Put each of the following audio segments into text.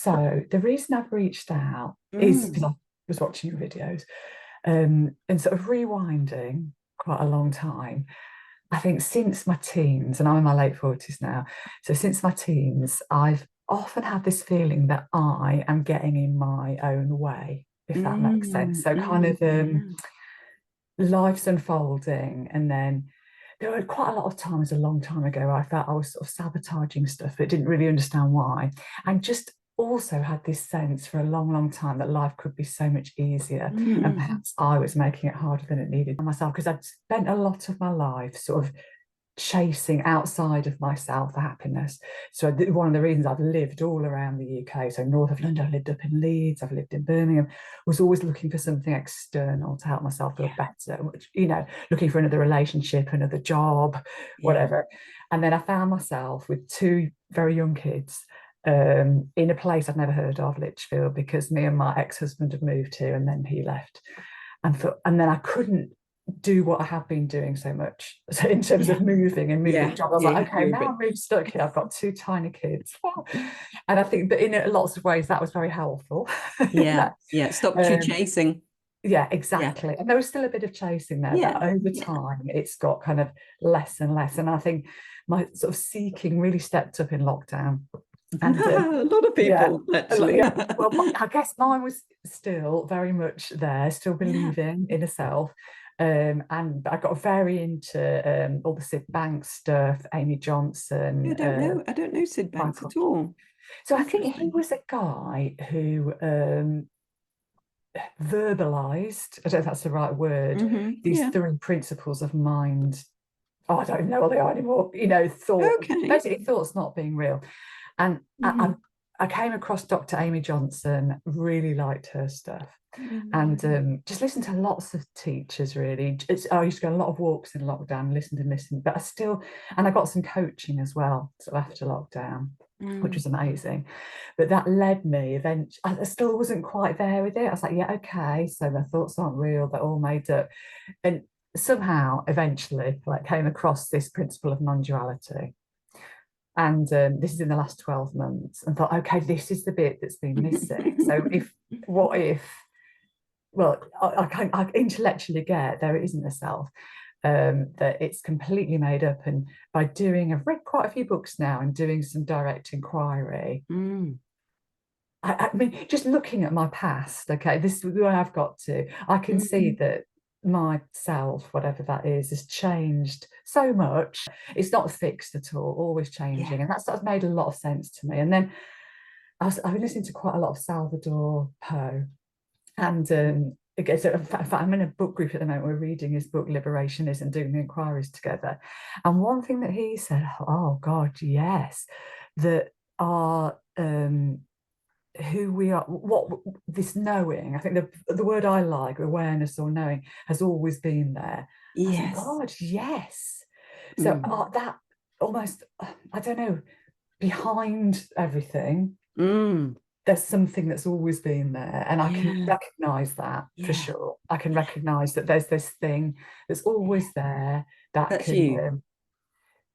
So the reason I've reached out is because I was watching your videos, and sort of rewinding quite a long time. I think since my teens, and I'm in my late 40s now, so since my teens, I've often had this feeling that I am getting in my own way, if that makes sense. So kind of life's unfolding, and then there were quite a lot of times a long time ago I felt I was sort of sabotaging stuff but didn't really understand why, and just also had this sense for a long time that life could be so much easier, and perhaps I was making it harder than it needed for myself, because I'd spent a lot of my life sort of chasing outside of myself for happiness. So one of the reasons I've lived all around the UK, so north of London, I lived up in Leeds, I've lived in Birmingham, was always looking for something external to help myself feel better, which, you know, looking for another relationship, another job, whatever. And then I found myself with two very young kids in a place I'd never heard of, Lichfield, because me and my ex-husband had moved here and then he left. And then I couldn't do what I have been doing so much, so in terms of moving jobs. I was like, okay, now I'm really stuck here. I've got two tiny kids, and I think that in lots of ways that was very helpful. Stopped you chasing. Yeah, exactly. And there was still a bit of chasing there, but over time it's got kind of less and less. And I think my sort of seeking really stepped up in lockdown. And a lot of people, actually. Well, I guess mine was still very much there, still believing in a self. And I got very into all the Sid Banks stuff, Amy Johnson. I don't know Sid Banks at all. So I think he was a guy who verbalized, I don't know if that's the right word, these three principles of mind. Oh, I don't know what they are anymore. You know, basically thoughts not being real. And I came across Dr. Amy Johnson, really liked her stuff. And just listened to lots of teachers, really. I used to go on a lot of walks in lockdown, listened, but I got some coaching as well, so after lockdown, which was amazing. But that led me eventually, I still wasn't quite there with it. I was like, yeah, okay, so my thoughts aren't real, they're all made up. And somehow, eventually, like, came across this principle of non-duality. And this is in the last 12 months, and thought, okay, this is the bit that's been missing. So I intellectually get there isn't a self, that it's completely made up. And I've read quite a few books now and doing some direct inquiry. I mean, just looking at my past, okay, this is where I've got to. I can see that my self, whatever that is, has changed so much. It's not fixed at all, always changing. And that's made a lot of sense to me. And then I've been listening to quite a lot of Salvador Poe. And in fact, I'm in a book group at the moment. We're reading his book, Liberationism, and doing the inquiries together. And one thing that he said, oh God, yes, that our who we are, what this knowing, I think the word I like, awareness or knowing, has always been there. Yes. God, yes. So that almost, I don't know, behind everything, there's something that's always been there, and I can recognize that for sure. I can recognize that there's this thing that's always there that's you.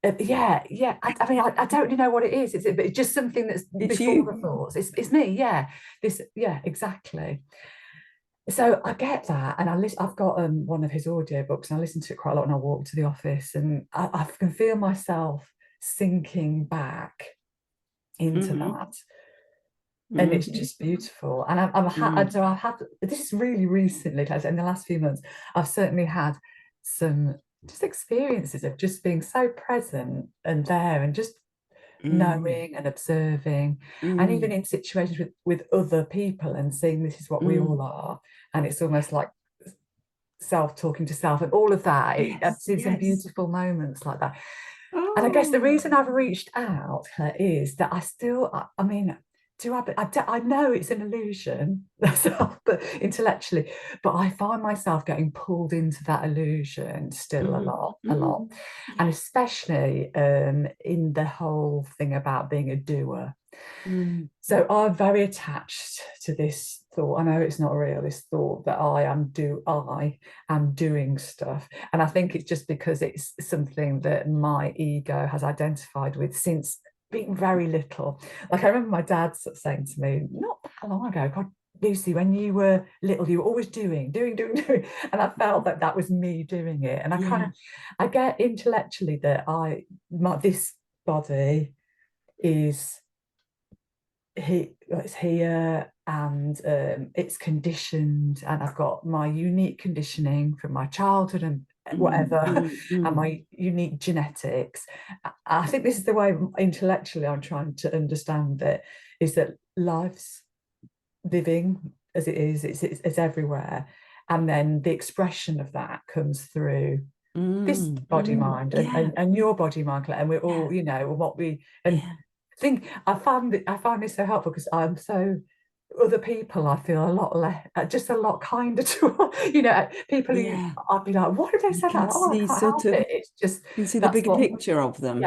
I mean, I don't really know what it is. It's just something that's before the thoughts. It's me, exactly. So I get that, and I've got one of his audiobooks, and I listen to it quite a lot when I walk to the office, and I can feel myself sinking back into that. And it's just beautiful. And I've had this is really recently, in the last few months, I've certainly had some just experiences of just being so present and there, and just knowing and observing, and even in situations with other people, and seeing this is what we all are, and it's almost like self-talking to self and all of that. I've seen some beautiful moments like that. And I guess the reason I've reached out is that I mean, I know it's an illusion, but intellectually, but I find myself getting pulled into that illusion still a lot. And especially in the whole thing about being a doer. So I'm very attached to this thought. I know it's not real, this thought that I am doing stuff. And I think it's just because it's something that my ego has identified with since being very little. Like I remember my dad saying to me not that long ago, God, Lucy, when you were little, you were always doing. And I felt that that was me doing it. And I get intellectually that this body is it's here, and it's conditioned, and I've got my unique conditioning from my childhood and whatever, and my unique genetics. I think this is the way intellectually I'm trying to understand it, is that life's living as it is, it's everywhere, and then the expression of that comes through this body mind and your body mind, and we're all, you know, what we think. I find this so helpful because I'm so other people, I feel a lot less, just a lot kinder to, you know, people who I'd be like, what did they say that? Oh, I can't help it. It's just, you can see the bigger picture of them.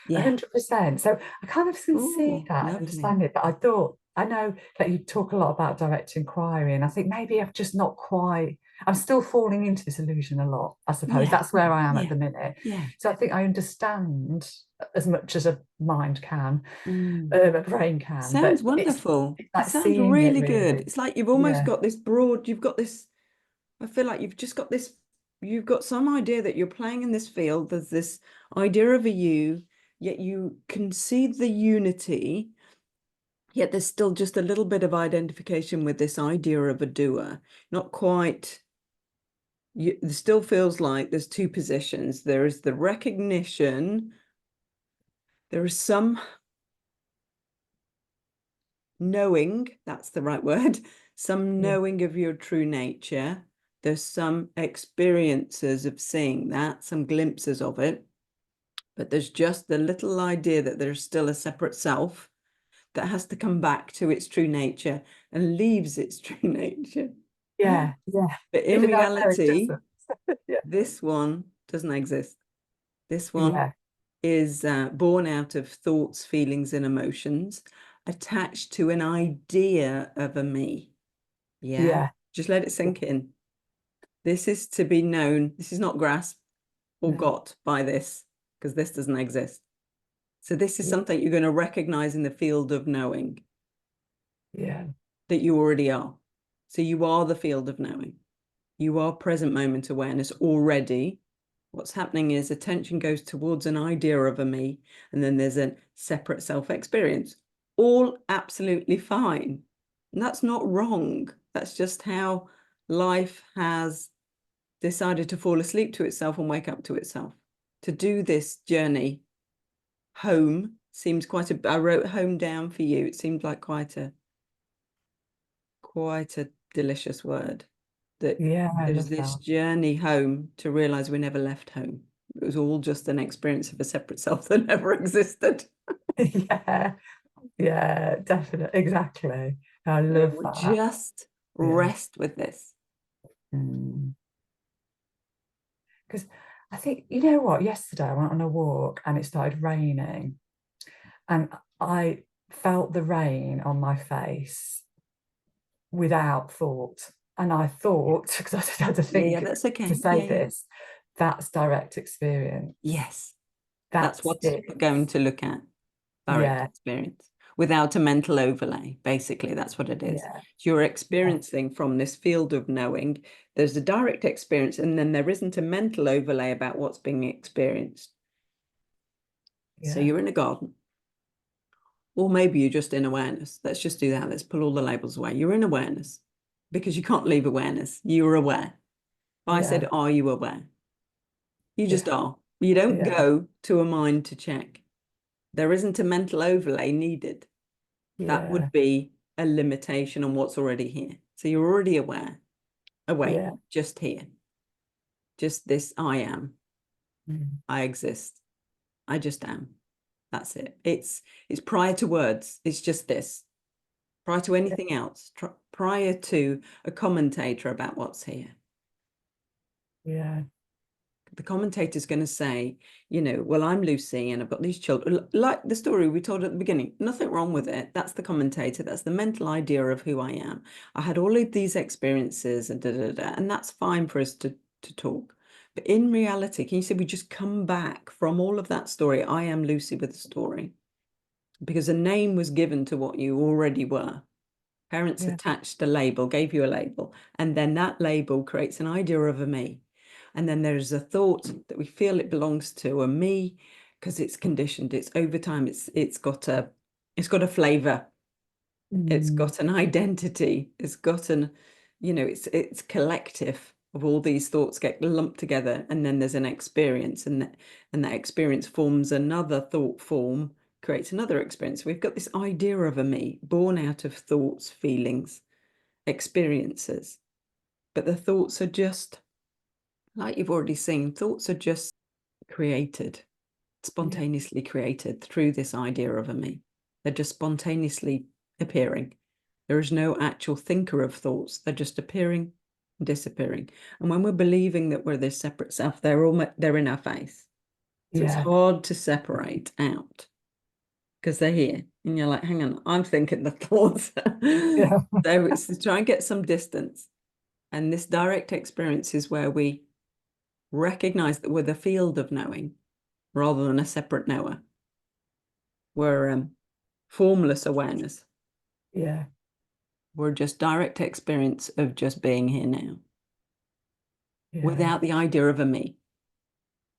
100%. So I kind of can see that, lovely. understand it. But I know that you talk a lot about direct inquiry, and I think maybe I've just not quite, I'm still falling into this illusion a lot, I suppose. That's where I am at the minute. So I think I understand as much as a mind can, a brain can. Sounds wonderful. Like it sounds really good. It's like you've almost got this broad, I feel like you've just got this, you've got some idea that you're playing in this field. There's this idea of a you, yet you can see the unity, yet there's still just a little bit of identification with this idea of a doer. Not quite. It still feels like there's two positions. There is the recognition. There is some knowing, that's the right word, some knowing of your true nature. There's some experiences of seeing that, some glimpses of it, but there's just the little idea that there's still a separate self that has to come back to its true nature and leaves its true nature. But in reality, this one doesn't exist. This one is born out of thoughts, feelings, and emotions attached to an idea of a me. Just let it sink in. This is to be known. This is not grasped or got by this, because this doesn't exist. So this is something you're going to recognize in the field of knowing. That you already are. So you are the field of knowing. You are present moment awareness already. What's happening is attention goes towards an idea of a me, and then there's a separate self-experience. All absolutely fine. And that's not wrong. That's just how life has decided to fall asleep to itself and wake up to itself. To do this journey home seems quite a, I wrote home down for you. It seemed like quite a delicious word. That there's this journey home to realize we never left home. It was all just an experience of a separate self that never existed. Definitely, exactly. I love that. Just rest with this. Because I think, you know what, yesterday I went on a walk and it started raining, and I felt the rain on my face without thought. And I thought, because I had to think that's okay. to say this, that's direct experience. That's what we're going to look at. Direct experience without a mental overlay. Basically, that's what it is. You're experiencing from this field of knowing. There's a direct experience, and then there isn't a mental overlay about what's being experienced. So you're in a garden. Or maybe you're just in awareness. Let's just do that. Let's pull all the labels away. You're in awareness because you can't leave awareness. You're aware. If I said, are you aware? You just are. You don't go to a mind to check. There isn't a mental overlay needed. That would be a limitation on what's already here. So you're already aware, awake, just here. Just this, I am. I exist. I just am. That's it. It's prior to words. It's just this. Prior to anything else. Prior to a commentator about what's here. The commentator's going to say, you know, well, I'm Lucy and I've got these children. Like the story we told at the beginning, nothing wrong with it. That's the commentator. That's the mental idea of who I am. I had all of these experiences and and that's fine for us to talk. But in reality, can you say we just come back from all of that story? I am Lucy with a story. because a name was given to what you already were. Parents attached a label, gave you a label, and then that label creates an idea of a me. And then there's a thought that we feel it belongs to a me because it's conditioned, it's over time, it's got a flavor, it's got an identity, it's got an, it's collective of all these thoughts get lumped together, and then there's an experience, and that experience forms another thought form, creates another experience. We've got this idea of a me born out of thoughts, feelings, experiences. But the thoughts are just, like you've already seen, thoughts are just created, spontaneously created through this idea of a me. They're just spontaneously appearing. There is no actual thinker of thoughts. They're just appearing and disappearing. And when we're believing that we're this separate self, they're in our face. So it's hard to separate out because they're here. And you're like, hang on, I'm thinking the thoughts. So it's to try and get some distance. And this direct experience is where we recognize that we're the field of knowing rather than a separate knower. We're formless awareness. Yeah. We're just direct experience of just being here now. Without the idea of a me.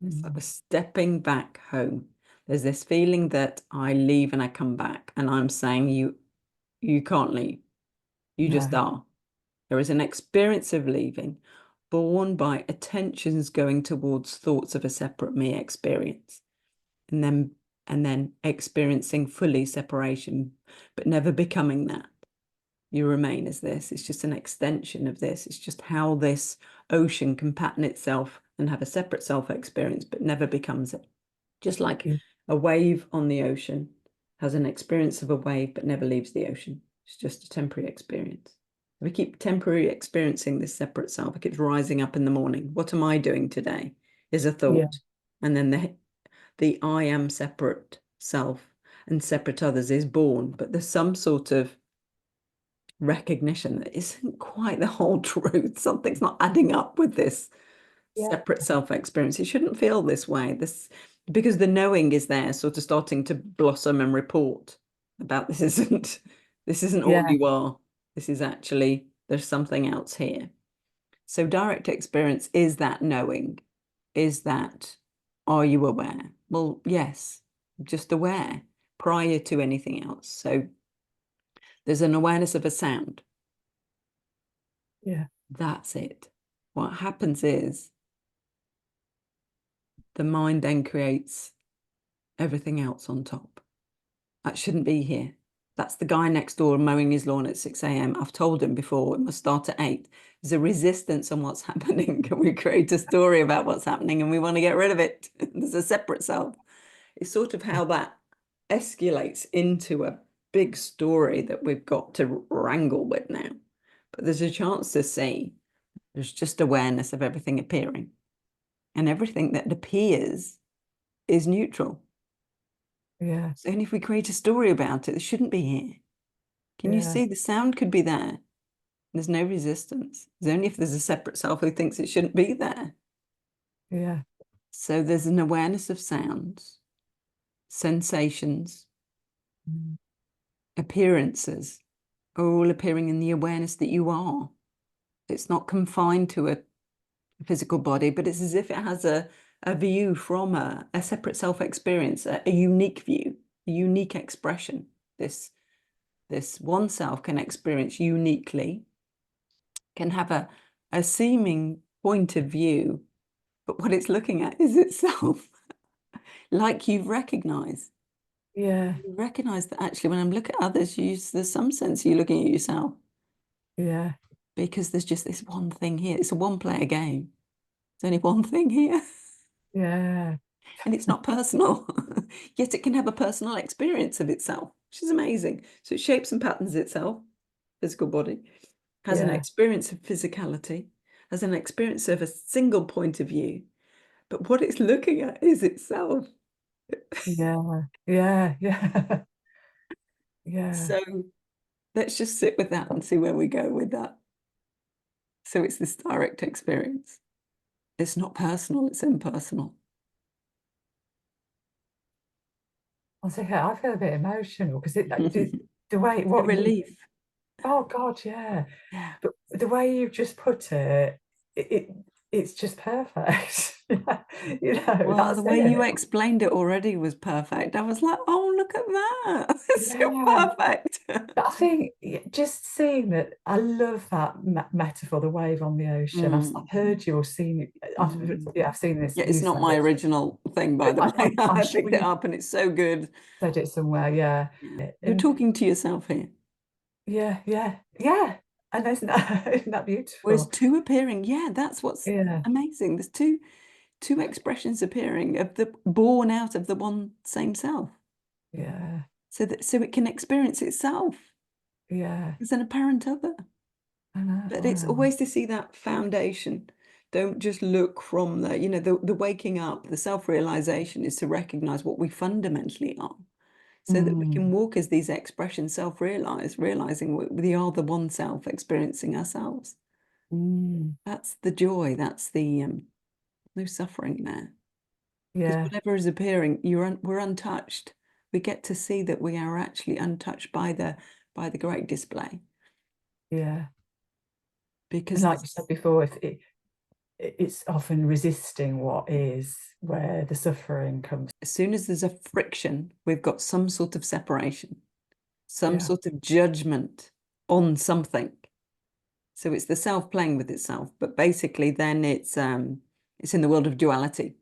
It's like we're stepping back home. There's this feeling that I leave and I come back, and I'm saying you can't leave. You just are. There is an experience of leaving born by attentions going towards thoughts of a separate me experience, and then experiencing fully separation, but never becoming that. You remain as this. It's just an extension of this. It's just how this ocean can pattern itself and have a separate self experience, but never becomes it. Just like a wave on the ocean has an experience of a wave, but never leaves the ocean. It's just a temporary experience. We keep temporarily experiencing this separate self. It keeps rising up in the morning. What am I doing today? Is a thought. And then the I am separate self and separate others is born, but there's some sort of recognition that isn't quite the whole truth. Something's not adding up with this separate self experience. It shouldn't feel this way. Because the knowing is there, sort of starting to blossom and report about this isn't all you are. This is actually, there's something else here. So direct experience is that knowing, is that, are you aware? Well, yes, just aware prior to anything else. So there's an awareness of a sound. That's it. What happens is the mind then creates everything else on top. That shouldn't be here. That's the guy next door mowing his lawn at 6 a.m. I've told him before, it must start at 8. There's a resistance on what's happening. Can we create a story about what's happening and we want to get rid of it? There's a separate self. It's sort of how that escalates into a big story that we've got to wrangle with now. But there's a chance to see there's just awareness of everything appearing. And everything that appears is neutral. So only if we create a story about it, it shouldn't be here. Can you see the sound could be there? There's no resistance. It's only if there's a separate self who thinks it shouldn't be there. So there's an awareness of sounds, sensations, appearances are all appearing in the awareness that you are. It's not confined to a physical body, but it's as if it has a view from a separate self-experience, a unique view, a unique expression. This one self can experience uniquely, can have a seeming point of view, but what it's looking at is itself. Like you've recognized. You recognize that actually when I'm looking at others, there's some sense you're looking at yourself. Because there's just this one thing here. It's a one-player game. There's only one thing here. And it's not personal. Yet it can have a personal experience of itself, which is amazing. So it shapes and patterns itself, physical body, has an experience of physicality, has an experience of a single point of view. But what it's looking at is itself. So let's just sit with that and see where we go with that. So it's this direct experience. It's not personal, it's impersonal. I think I feel a bit emotional because the way The what you, relief. oh God, yeah. Yeah. But the way you've just put it it's just perfect. Yeah, you know, Well, that's the way you it. explained it already was perfect. I was like, oh, look at that. It's so Yeah. perfect. But I think just seeing that, I love that metaphor, the wave on the ocean. I've Mm, heard you or seen it. mm. Yeah, I've seen this. Yeah, it's You not say my it. original thing, by the way. I'm I sure picked it you up and it's so good. said it somewhere. Yeah, Yeah. You're and talking to yourself here. yeah, yeah, yeah. And isn't that, isn't that Whereas beautiful? two appearing, yeah, that's what's Yeah, amazing. There's two expressions appearing of the born out of the one same self. yeah, So it can experience itself yeah. as an apparent other. I know. But it's Wow. always to see that foundation. Don't just look from the waking up, the self-realization is to recognize what we fundamentally are, so that we can Mm, walk as these expressions, realizing we are the one self experiencing ourselves. mm, That's the joy. That's the no suffering there. Because yeah, whatever is appearing, we're untouched. We get to see that we are actually untouched by the great display. yeah. And Because like you said before, if it's often resisting what is where the suffering comes. as soon as there's a friction, we've got some sort of separation, some Yeah. sort of judgment on something. So it's the self playing with itself, but basically then it's in the world of duality.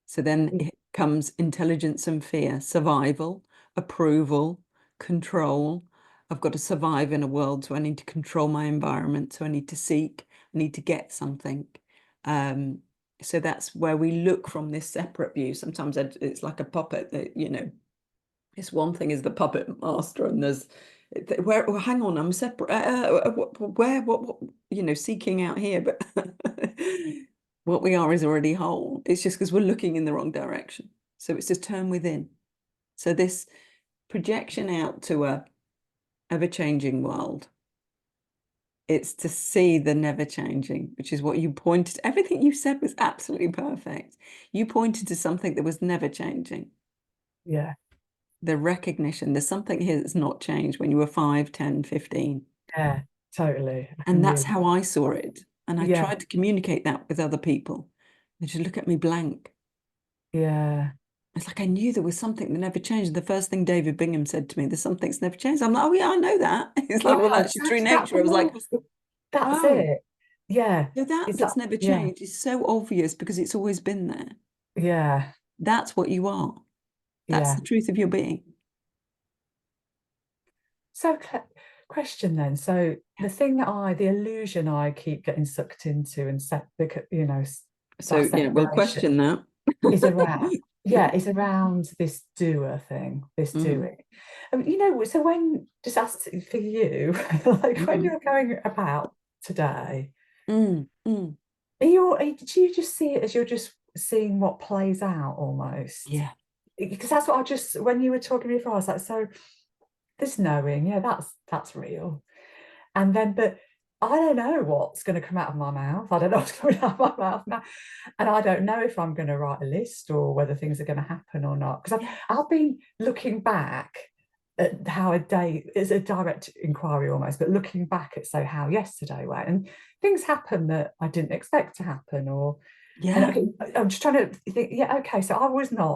So then it comes intelligence and fear, survival, approval, control. I've got to survive in a world, so I need to control my environment. So I need to seek, I need to get something. So that's where we look from this separate view. Sometimes it's like a puppet that, it's one thing is the puppet master, and there's where, well, hang on, I'm separate. Where, what, seeking out here, but what we are is already whole. It's just because we're looking in the wrong direction. So it's to turn within. So this projection out to a ever-changing world, it's to see the never changing, which is what you pointed. Everything you said was absolutely perfect. You pointed to something that was never changing. Yeah. The recognition, there's something here that's not changed when you were 5, 10, 15. Yeah, totally. I can And that's really, how I saw it. And I yeah, tried to communicate that with other people. They just look at me blank. yeah, It's like I knew there was something that never changed. The first thing David Bingham said to me, there's something's never changed. I'm like, oh yeah, I know that. He's like, well, yeah. that's your true That nature. for I was me like, was that's oh, it. Yeah, so that it's like, that's never yeah, changed is so obvious because it's always been there. yeah, That's what you are. That's yeah. the truth of your being. So, question then. So, the illusion I keep getting sucked into and set, because that So yeah, we'll separation question that. is around, yeah, is around this doer thing, this Mm, doing. So when just ask for you, like when mm, you're going about today, mm. do you just see it as you're just seeing what plays out almost? Yeah. Because that's what I just when you were talking before, I was like, so this knowing, yeah, that's real. And then, but I don't know what's going to come out of my mouth. I don't know what's coming out of my mouth now. And I don't know if I'm going to write a list or whether things are going to happen or not. Because Yeah. I've been looking back at how a day is a direct inquiry almost, but looking back at, say, how yesterday went. And things happen that I didn't expect to happen. And Yeah. okay, I'm just trying to think, yeah, okay, so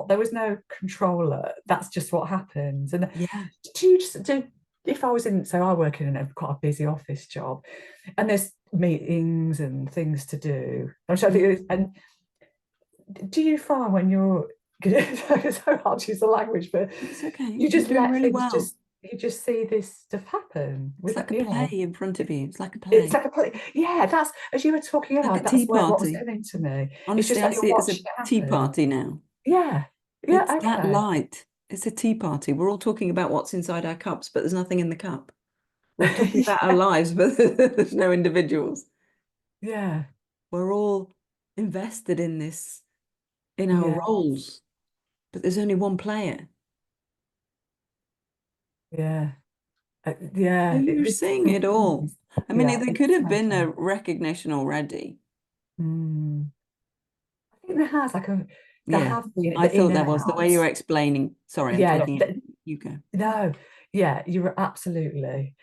there was no controller. That's just what happens. And Yeah. do you just do, if I was in, so I work in quite a busy office job and there's meetings and things to do. I'm trying to Mm. think, and do you find when you're, it's so hard to use the language, but It's okay. you You're just doing let really things well. you just see this stuff happen It's with, like a play in front of you. It's like a it's play. like yeah, that's, as you were talking Like a about, tea that's what was party. coming to me. It's Honestly, just I like you're see it as a watching it tea happen. party now. Yeah. Yeah. It's that Okay. light. It's a tea party. We're all talking about what's inside our cups, but there's nothing in the cup. We're all talking about our Yeah. lives, but there's no individuals. Yeah. We're all invested in this, in our Yeah. roles, but there's only one player. Yeah. So Yeah. you're seeing it all. I mean, Yeah. there could It's have so been a true. recognition already. Mm. I think there has like a there Yeah, have been I the in thought and that was the way you were explaining. Sorry, I'm Yeah, taking it. You go. no, yeah, you were absolutely.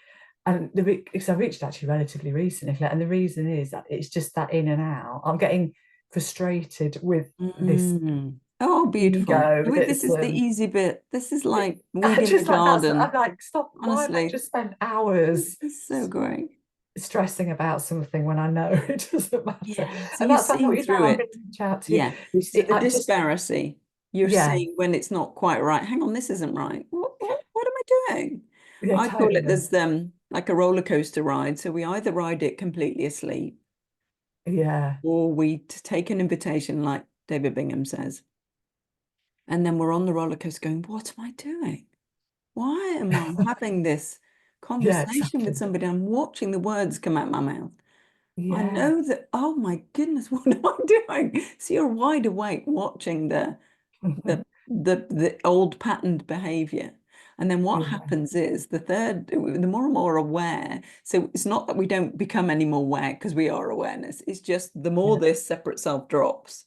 And because I reached actually relatively recently, and the reason is that it's just that in and out. I'm getting frustrated with this Oh, beautiful. ego This that's is the easy bit. This is like weeding the just like that's. I'm garden. like, stop! Why have I Honestly, just spent hours it's so great. stressing about something when I know it doesn't matter? Yeah. So And you've that's what seen you know. through I'm going it. to reach out to you. Yeah. So the I just, disparity, you're yeah, seeing when it's not quite right. Hang on, this isn't right. What am I doing? yeah, I call it totally, there's like a roller coaster ride. So we either ride it completely asleep, yeah, or we take an invitation, like David Bingham says, and then we're on the roller coaster going, what am I doing? Why am I having this yeah, conversation with exactly, somebody? I'm watching the words come out my mouth. I yeah, know that, oh my goodness, what am I doing? So you're wide awake watching the old patterned behavior. And then what yeah, happens is the more and more aware. So it's not that we don't become any more aware because we are awareness. It's just the more yeah. this separate self drops,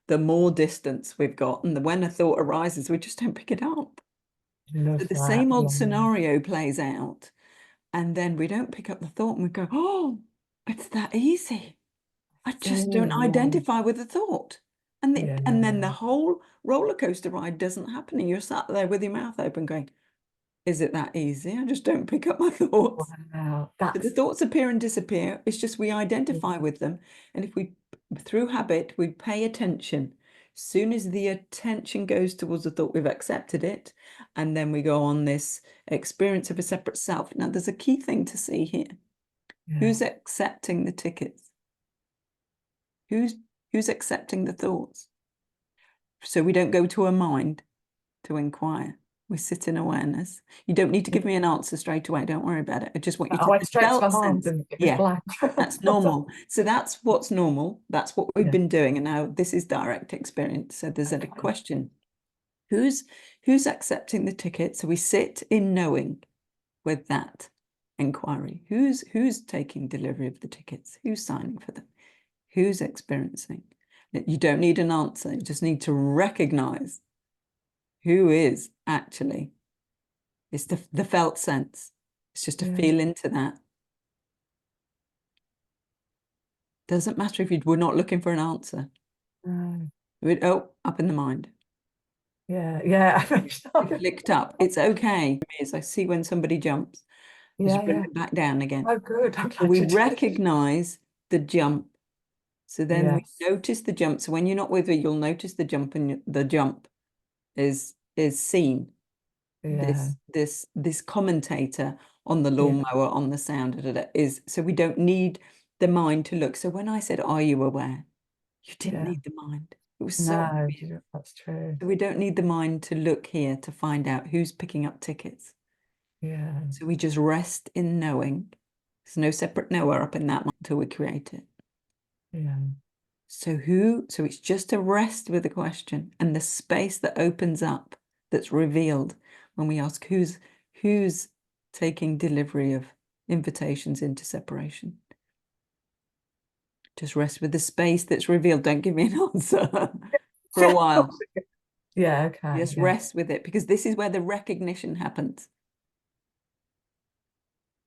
the more distance we've got. And when a thought arises, we just don't pick it up. So Love the that. same old Yeah, scenario plays out. And then we don't pick up the thought and we go, oh, it's that easy. I just don't oh, identify with the thought. yeah, And then the yeah. whole roller coaster ride doesn't happen. And you're sat there with your mouth open going, is it that easy? I just don't pick up my thoughts. Wow, So the that's thoughts appear and disappear. It's just we yeah, identify with them. And if we, through habit, we pay attention. As soon as the attention goes towards the thought, we've accepted it. And then we go on this experience of a separate self. Now, there's a key thing to see here. yeah. Who's accepting the tickets? Who's accepting the thoughts? So we don't go to a mind to inquire. We sit in awareness. You don't need to give me an answer straight away. Don't worry about it. I just want you I to went straight to my felt mind sense. and it was Yeah, blank. that's normal. So that's what's normal. That's what we've Yeah, been doing. And now this is direct experience. So there's a okay. question. Who's accepting the ticket? So we sit in knowing with that inquiry. Who's taking delivery of the tickets? Who's signing for them? Who's experiencing? You don't need an answer. You just need to recognize who is actually. It's the felt sense. It's just to Yeah. feel into that. Doesn't matter if we're not looking for an answer. No. Oh, up in the mind. Yeah, yeah. Flicked up. It's okay. As I see when somebody jumps, Yeah, just bring yeah. it back down again. Oh, good. I'm So glad we you did. recognize the jump. So then we Yes. notice the jump. So when you're not with it, you'll notice the jump, and the jump is seen. Yeah. This commentator on the Yeah. lawnmower, on the sound is, so we don't need the mind to look. So when I said, are you aware? You didn't Yeah. need the mind. It was so No, obvious. that's true. So we don't need the mind to look here to find out who's picking up tickets. Yeah. So we just rest in knowing. There's no separate knower up in that mind until we create it. Yeah. So it's just a rest with the question and the space that opens up, that's revealed when we ask who's taking delivery of invitations into separation. Just rest with the space that's revealed. Don't give me an answer for a while. Yeah, okay. Just Yeah. rest with it, because this is where the recognition happens.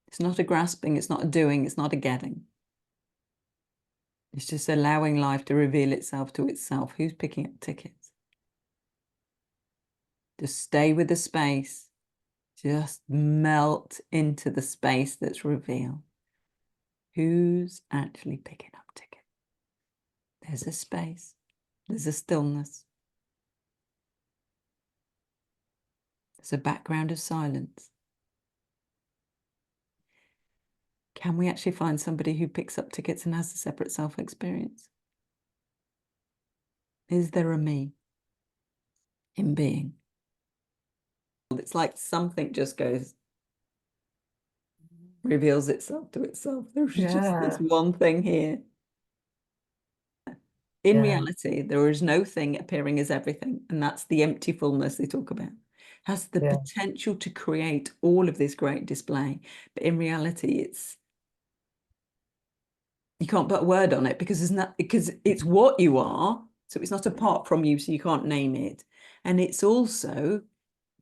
It's not a grasping, it's not a doing, it's not a getting. It's just allowing life to reveal itself to itself. Who's picking up tickets? Just stay with the space. Just melt into the space that's revealed. Who's actually picking up tickets? There's a space. There's a stillness. There's a background of silence. Can we actually find somebody who picks up tickets and has a separate self experience? Is there a me in being? It's like something just goes, reveals itself to itself. There's just this Yeah. one thing here. In Yeah. reality, there is no thing appearing as everything, and that's the empty fullness they talk about. Has the Yeah. potential to create all of this great display, but in reality, you can't put a word on it, because it's what you are, So it's not apart from you, so you can't name it. And it's also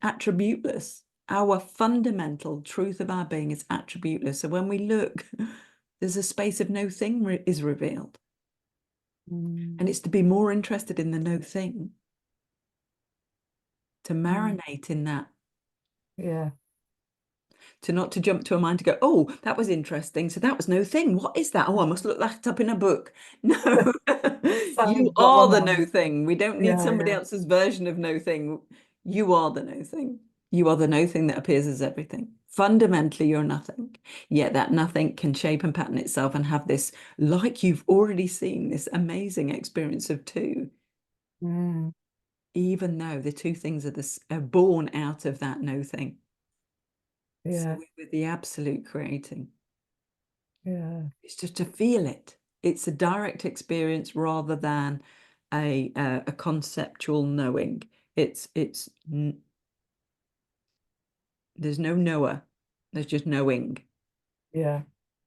attributeless. Our fundamental truth of our being is attributeless. So when we look, there's a space of no thing is revealed. And it's to be more interested in the no thing, to marinate in that. Yeah. To not to jump to a mind to go, oh, that was interesting. So that was no thing. What is that? Oh, I must look that up in a book. No, you are the no thing. We don't need somebody else's version of no thing. You are the no thing. You are the no thing that appears as everything. Fundamentally, you're nothing. Yet that nothing can shape and pattern itself and have this, like you've already seen, this amazing experience of two. Even though the two things are born out of that no thing. Yeah. So with the absolute creating. Yeah. It's just to feel it. It's a direct experience rather than a conceptual knowing. There's no knower. There's just knowing. Yeah.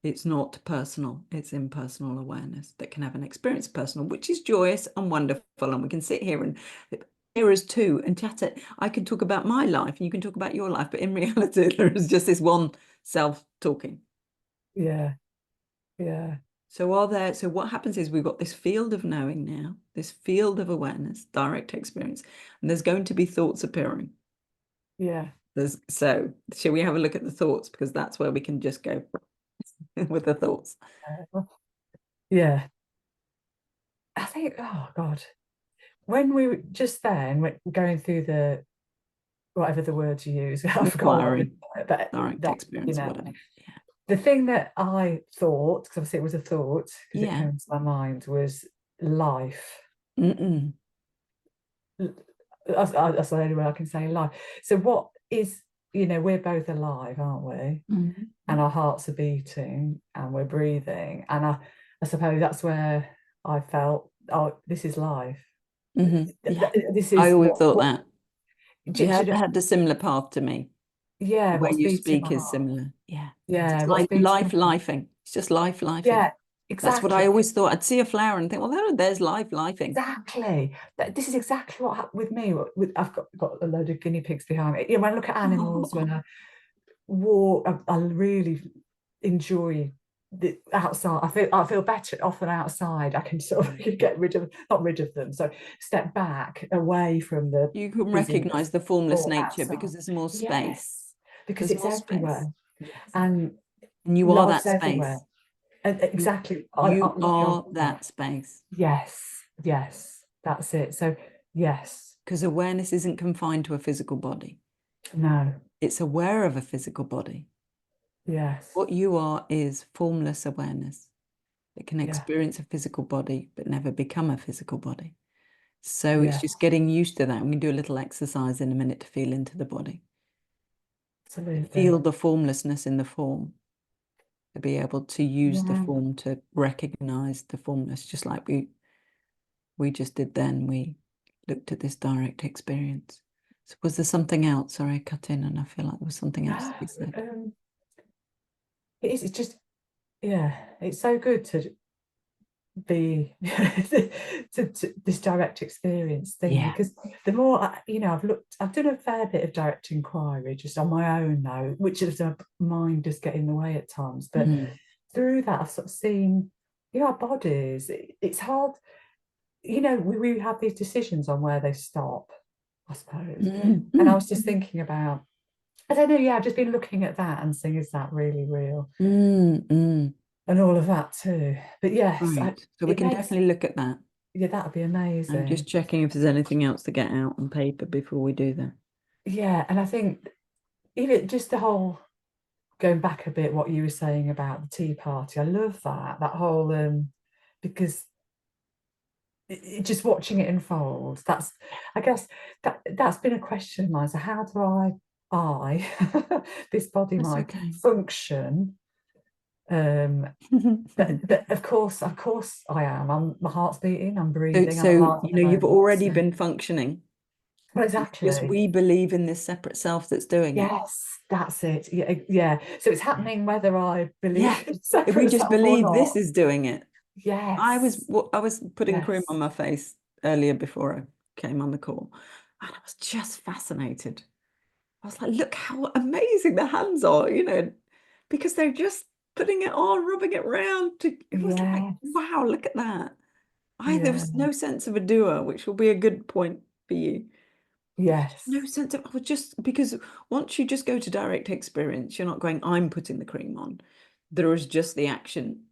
It's not personal. It's impersonal awareness that can have an experience of personal, which is joyous and wonderful. And we can sit here and hear us too and chat it. I can talk about my life and you can talk about your life, but in reality, there is just this one self talking. Yeah. Yeah. So what happens is we've got this field of knowing now, this field of awareness, direct experience, and there's going to be thoughts appearing. Yeah. So shall we have a look at the thoughts? Because that's where we can just go with the thoughts. Yeah. I think, oh God, when we were just then going through the, whatever the word you use, I forgot what it was, but direct experience, whatever. Yeah. The thing that I thought, because obviously it was a thought, because it came into my mind, was life. That's the only way I can say life. So what is, we're both alive, aren't we? And our hearts are beating and we're breathing. And I suppose that's where I felt, oh, this is life. Yeah. This is I always thought that. You had a similar path to me. Yeah, where what's you beating speak my is heart. similar. Yeah. Yeah, it's what's like lifing. It's just lifing. Yeah, That's what exactly. I always thought. I'd see a flower and think, well, there's lifing. Exactly. This is exactly what happened with me. I've got a load of guinea pigs behind me. When I look at animals, when I walk, I really enjoy the outside. I feel better often outside. I can sort of not rid of them. So step back away from the. You can recognize the formless nature outside. because there's more space. Yes, because it's everywhere. Yes. And you are that space. Everywhere. And exactly. You are that space. Yes, that's it. So yes. Because awareness isn't confined to a physical body. No. It's aware of a physical body. Yes. What you are is formless awareness that can experience a physical body but never become a physical body. So it's just getting used to that. We can do a little exercise in a minute to feel into the body. Absolutely. Feel the formlessness in the form. To be able to use the form to recognize the formless, just like we just did then. We looked at this direct experience. So was there something else? Sorry, I cut in and I feel like there was something else that you said. It's just, it's so good to be to this direct experience thing, because the more I've done a fair bit of direct inquiry just on my own now, which is a mind just get in the way at times, but through that I've sort of seen our bodies. It's hard, we have these decisions on where they stop, I suppose. And I was just thinking about, I don't know, I've just been looking at that and saying, is that really real? And all of that too. But yes, so we can definitely look at that. Yeah, that would be amazing. I'm just checking if there's anything else to get out on paper before we do that. Yeah, and I think even just the whole, going back a bit, what you were saying about the tea party, I love that whole because just watching it unfold, I guess that's been a question of mine. So how do I this body might function? But of course I am. My heart's beating, I'm breathing. So you've already been functioning. Well, exactly. Because we believe in this separate self that's doing it. Yes, that's it. Yeah. So it's happening whether I believe if we just believe this is doing it. Yes. I was putting cream on my face earlier before I came on the call, and I was just fascinated. I was like, look how amazing the hands are, you know, because they're just putting it on, rubbing it around. It was like, Yes. wow, look at that. There Yeah. was no sense of a doer, which will be a good point for you. No Yes. sense of, I was just, because once you just go to direct experience, you're not going, I'm putting the cream on. There is just the action.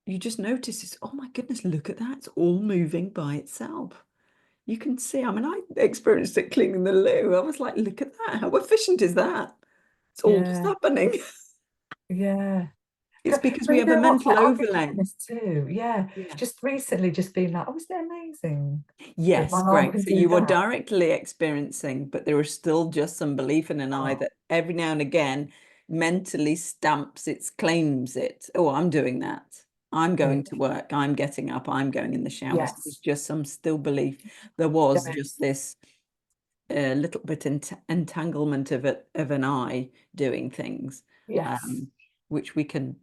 You just notice it's, oh my goodness, look at that. It's all moving by itself. You can see, I mean, I experienced it cleaning the loo. I was like, look at that. How efficient is that? It's all just Yeah. happening. Yeah. It's because But we you have a know what? mental I've been having overlay. this too. Yeah. Yeah. Just recently, just being like, oh, isn't it amazing that Yes, my mom great. can So do you are that? directly experiencing, but there is still just some belief in an eye Oh, that every now and again mentally stamps it, claims it. Oh, I'm doing that. I'm yeah. going to work. I'm getting up. I'm going in the shower. So there's Yes. just some still belief. There was Yeah. just this little bit entanglement of an eye doing things, Yes. which we can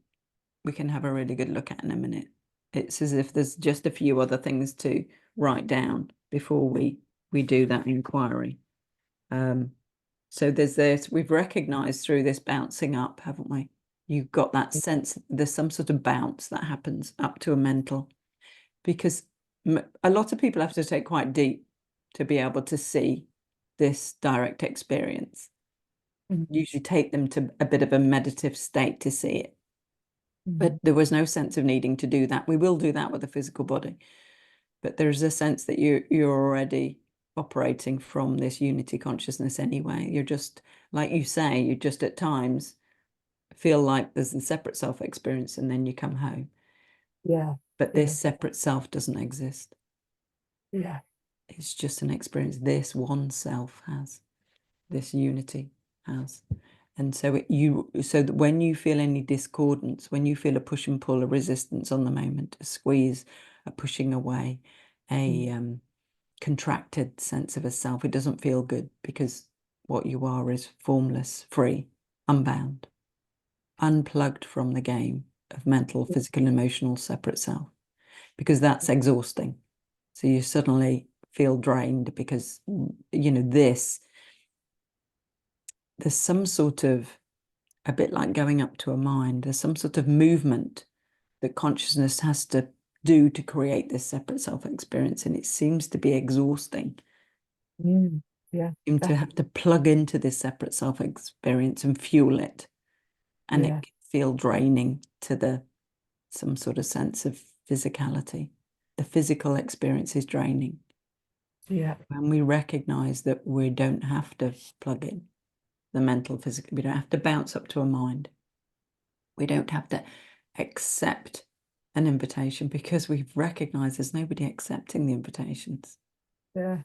have a really good look at in a minute. It's as if there's just a few other things to write down before we do that inquiry. So there's this, we've recognized through this bouncing up, haven't we? You've got that sense there's some sort of bounce that happens up to a mental, because a lot of people have to take quite deep to be able to see this direct experience. Mm. Usually take them to a bit of a meditative state to see it. But Mm. there was no sense of needing to do that. We will do that with the physical body, but there's a sense that you're already operating from this unity consciousness anyway. You're just, like you say, you just at times feel like there's a separate self experience and then you come home. Yeah. But Yeah. this separate self doesn't exist. Yeah. It's just an experience this one self has, this unity has. And so so that when you feel any discordance, when you feel a push and pull, a resistance on the moment, a squeeze, a pushing away, a contracted sense of a self, it doesn't feel good, because what you are is formless, free, unbound, unplugged from the game of mental, physical, emotional separate self, because that's exhausting. So you suddenly feel drained because, there's some sort of, a bit like going up to a mind, there's some sort of movement that consciousness has to do to create this separate self experience. And it seems to be exhausting. Mm. Yeah. Seem to have to plug into this separate self experience and fuel it. And it Yeah. can feel draining to some sort of sense of physicality. The physical experience is draining. Yeah. When we recognize that we don't have to plug in the mental, physical, we don't have to bounce up to a mind. We don't have to accept an invitation, because we've recognized there's nobody accepting the invitations. Yeah.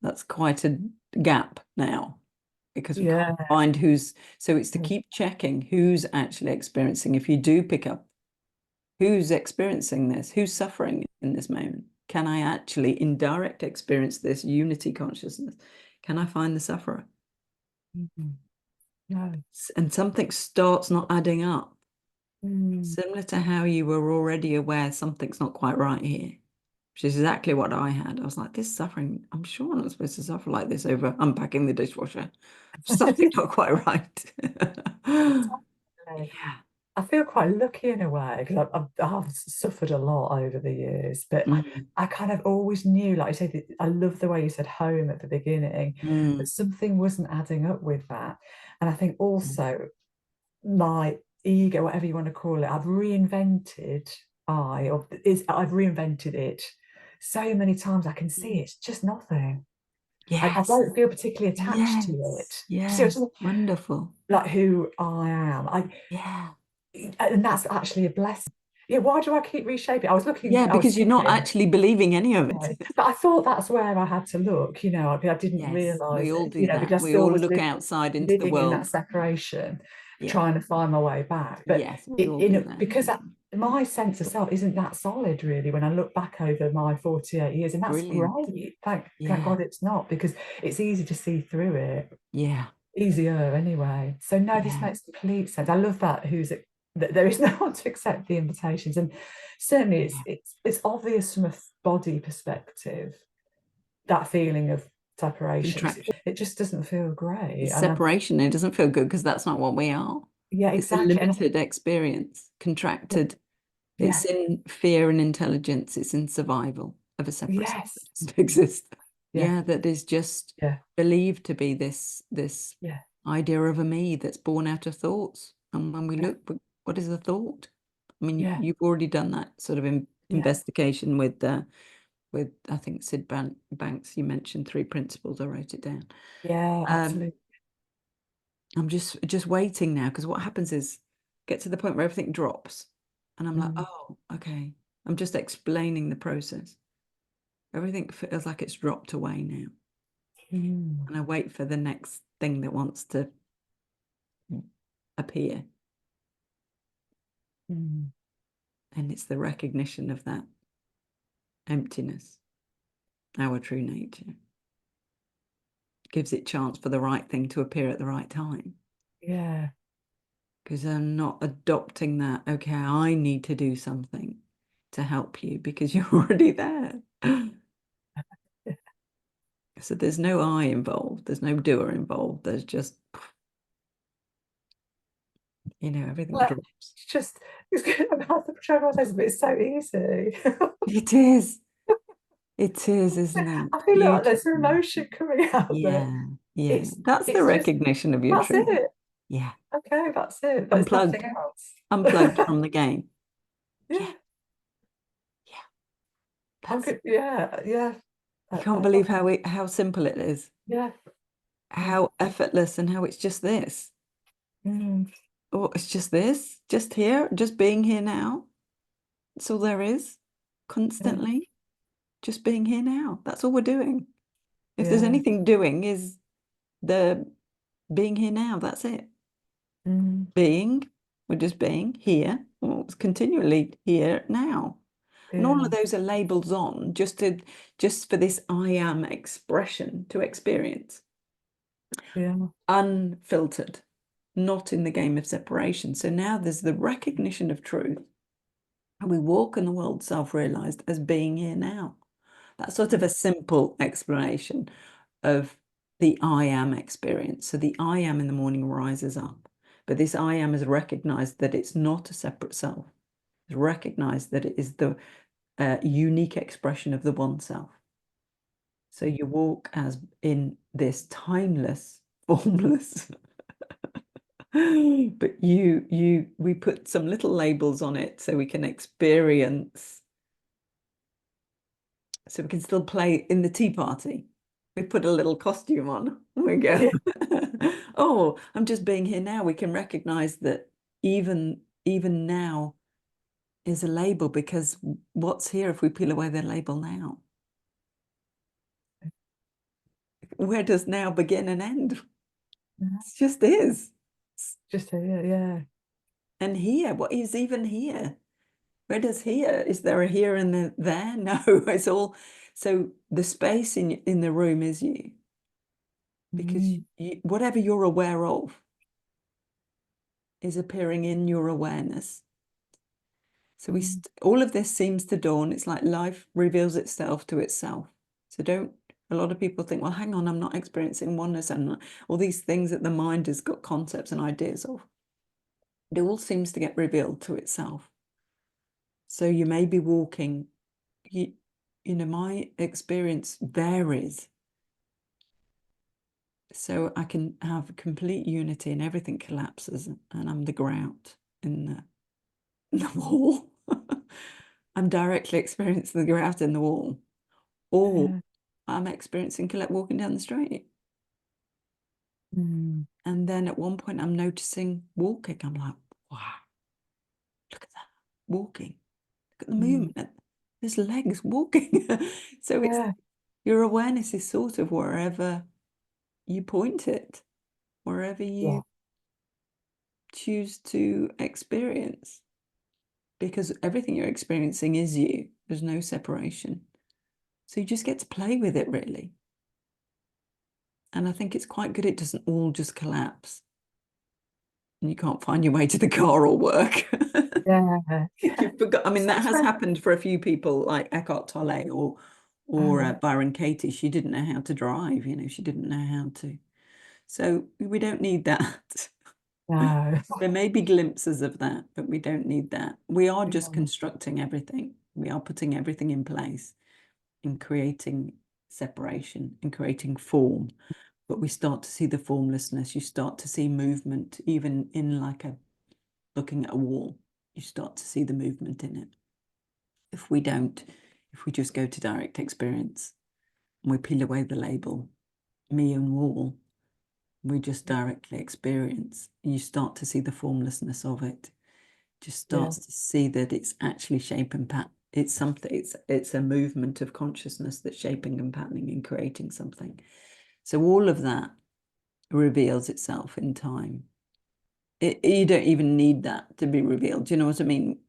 That's quite a gap now, because we Yeah. can't find who's, so it's to keep checking who's actually experiencing. If you do pick up who's experiencing this, who's suffering in this moment, can I actually indirect experience this unity consciousness? Can I find the sufferer? Mm-hmm. No. And something starts not adding up. Mm. Similar to how you were already aware something's not quite right here, which is exactly what I had. I was like, this suffering, I'm sure I'm not supposed to suffer like this over unpacking the dishwasher. Something not quite right. Exactly. Yeah. I feel quite lucky in a way, because I've suffered a lot over the years, but Mm, I kind of always knew, like I said, I love the way you said home at the beginning, but mm, something wasn't adding up with that. And I think also my ego, whatever you want to call it, I've reinvented it so many times. I can see mm. it's just nothing. I Yes. don't feel particularly attached to it. Yes. See, Yes. it's Wonderful. like who I am. Yeah. And that's actually a blessing. Yeah, why do I keep reshaping? Yeah, I was because you're not thinking, actually believing any of it. right, but I thought that's where I had to look, I didn't Yes, we realize all it, do that. because I We still all was look outside into the living in that world. separation, Yeah. trying to find my way back. But Yes, we all do that. because my sense of self isn't that solid, really, when I look back over my 48 years, and that's Brilliant. great. Thank Yeah. God it's not, because it's easy to see through it. Yeah. Easier anyway. So no, this Yeah. makes complete sense. I love that. there is no one to accept the invitations. And certainly it's obvious from a body perspective, that feeling of separation. It just doesn't feel great. It's separation. It doesn't feel good because that's not what we are. Yeah, exactly. It's a limited experience, contracted. Yeah. It's in fear and intelligence. It's in survival of a separate Yes. that exists. Yeah. That is just believed to be this idea of a me that's born out of thoughts. And when we look, what is a thought? I mean, you've already done that sort of investigation with I think Sid Banks. You mentioned 3 principles. I wrote it down. Yeah, absolutely. I'm just waiting now, because what happens is get to the point where everything drops, and I'm like, oh, okay. I'm just explaining the process. Everything feels like it's dropped away now, and I wait for the next thing that wants to appear, and it's the recognition of that emptiness, our true nature. Gives it chance for the right thing to appear at the right time. Yeah. Because I'm not adopting that, okay, I need to do something to help you, because you're already there. So there's no I involved. There's no doer involved. There's just, everything drops. It's just, it's so easy. It is. It is, isn't it? I feel like there's an emotion coming out. Yeah. That's the recognition of your truth. That's it. Yeah. Okay, that's it. There's nothing else. Unplugged from the game. Yeah. Yeah. Yeah. You can't believe how simple it is. Yeah. How effortless, and how it's just this. Oh, it's just this, just here, just being here now. That's all there is. Constantly, just being here now. That's all we're doing. If there's anything doing, is the being here now. That's it. Being, we're just being here. Well, it's continually here now. And all of those are labels on just for this I am expression to experience. Unfiltered, not in the game of separation. So now there's the recognition of truth. And we walk in the world self-realized as being here now. That's sort of a simple explanation of the I am experience. So the I am in the morning rises up. But this I am is recognized that it's not a separate self. It's recognized that it is the unique expression of the one self. So you walk as in this timeless, formless. But we put some little labels on it so we can experience, so we can still play in the tea party. We put a little costume on. We go, oh, I'm just being here now. We can recognize that even now is a label, because what's here if we peel away the label now? Where does now begin and end? It just is. Just here, yeah. And here, what is even here? Where does here? Is there a here and a there? No, it's all. So the space in the room is you. Because whatever you're aware of is appearing in your awareness. So all of this seems to dawn. It's like life reveals itself to itself. So a lot of people think, well, hang on, I'm not experiencing oneness, and all these things that the mind has got concepts and ideas of. It all seems to get revealed to itself. So you may be walking, my experience varies. So I can have complete unity and everything collapses, and I'm the grout in the wall. I'm directly experiencing the grout in the wall. Or I'm experiencing walking down the street. And then at one point I'm noticing walking. I'm like, wow, look at that, walking. Look at the movement. There's legs walking. So it's your awareness is sort of wherever you point it, wherever you choose to experience. Because everything you're experiencing is you. There's no separation. So you just get to play with it, really. And I think it's quite good it doesn't all just collapse. and you can't find your way to the car or work. Yeah. You forgot. I mean, that has Sometimes- happened for a few people like Eckhart Tolle or Byron Katie. She didn't know how to drive, you know, she didn't know how to. So we don't need that. No. There may be glimpses of that, but we don't need that. We are just Yeah. constructing everything. We are putting everything in place and creating separation and creating form. But we start to see the formlessness. You start to see movement, even in like looking at a wall. You start to see the movement in it. If we just go to direct experience and we peel away the label, me and wall, we just directly experience. You start to see the formlessness of it. Just starts to see that it's actually shape and pattern. It's something. It's a movement of consciousness that's shaping and patterning and creating something. So all of that reveals itself in time. You don't even need that to be revealed. Do you know what I mean?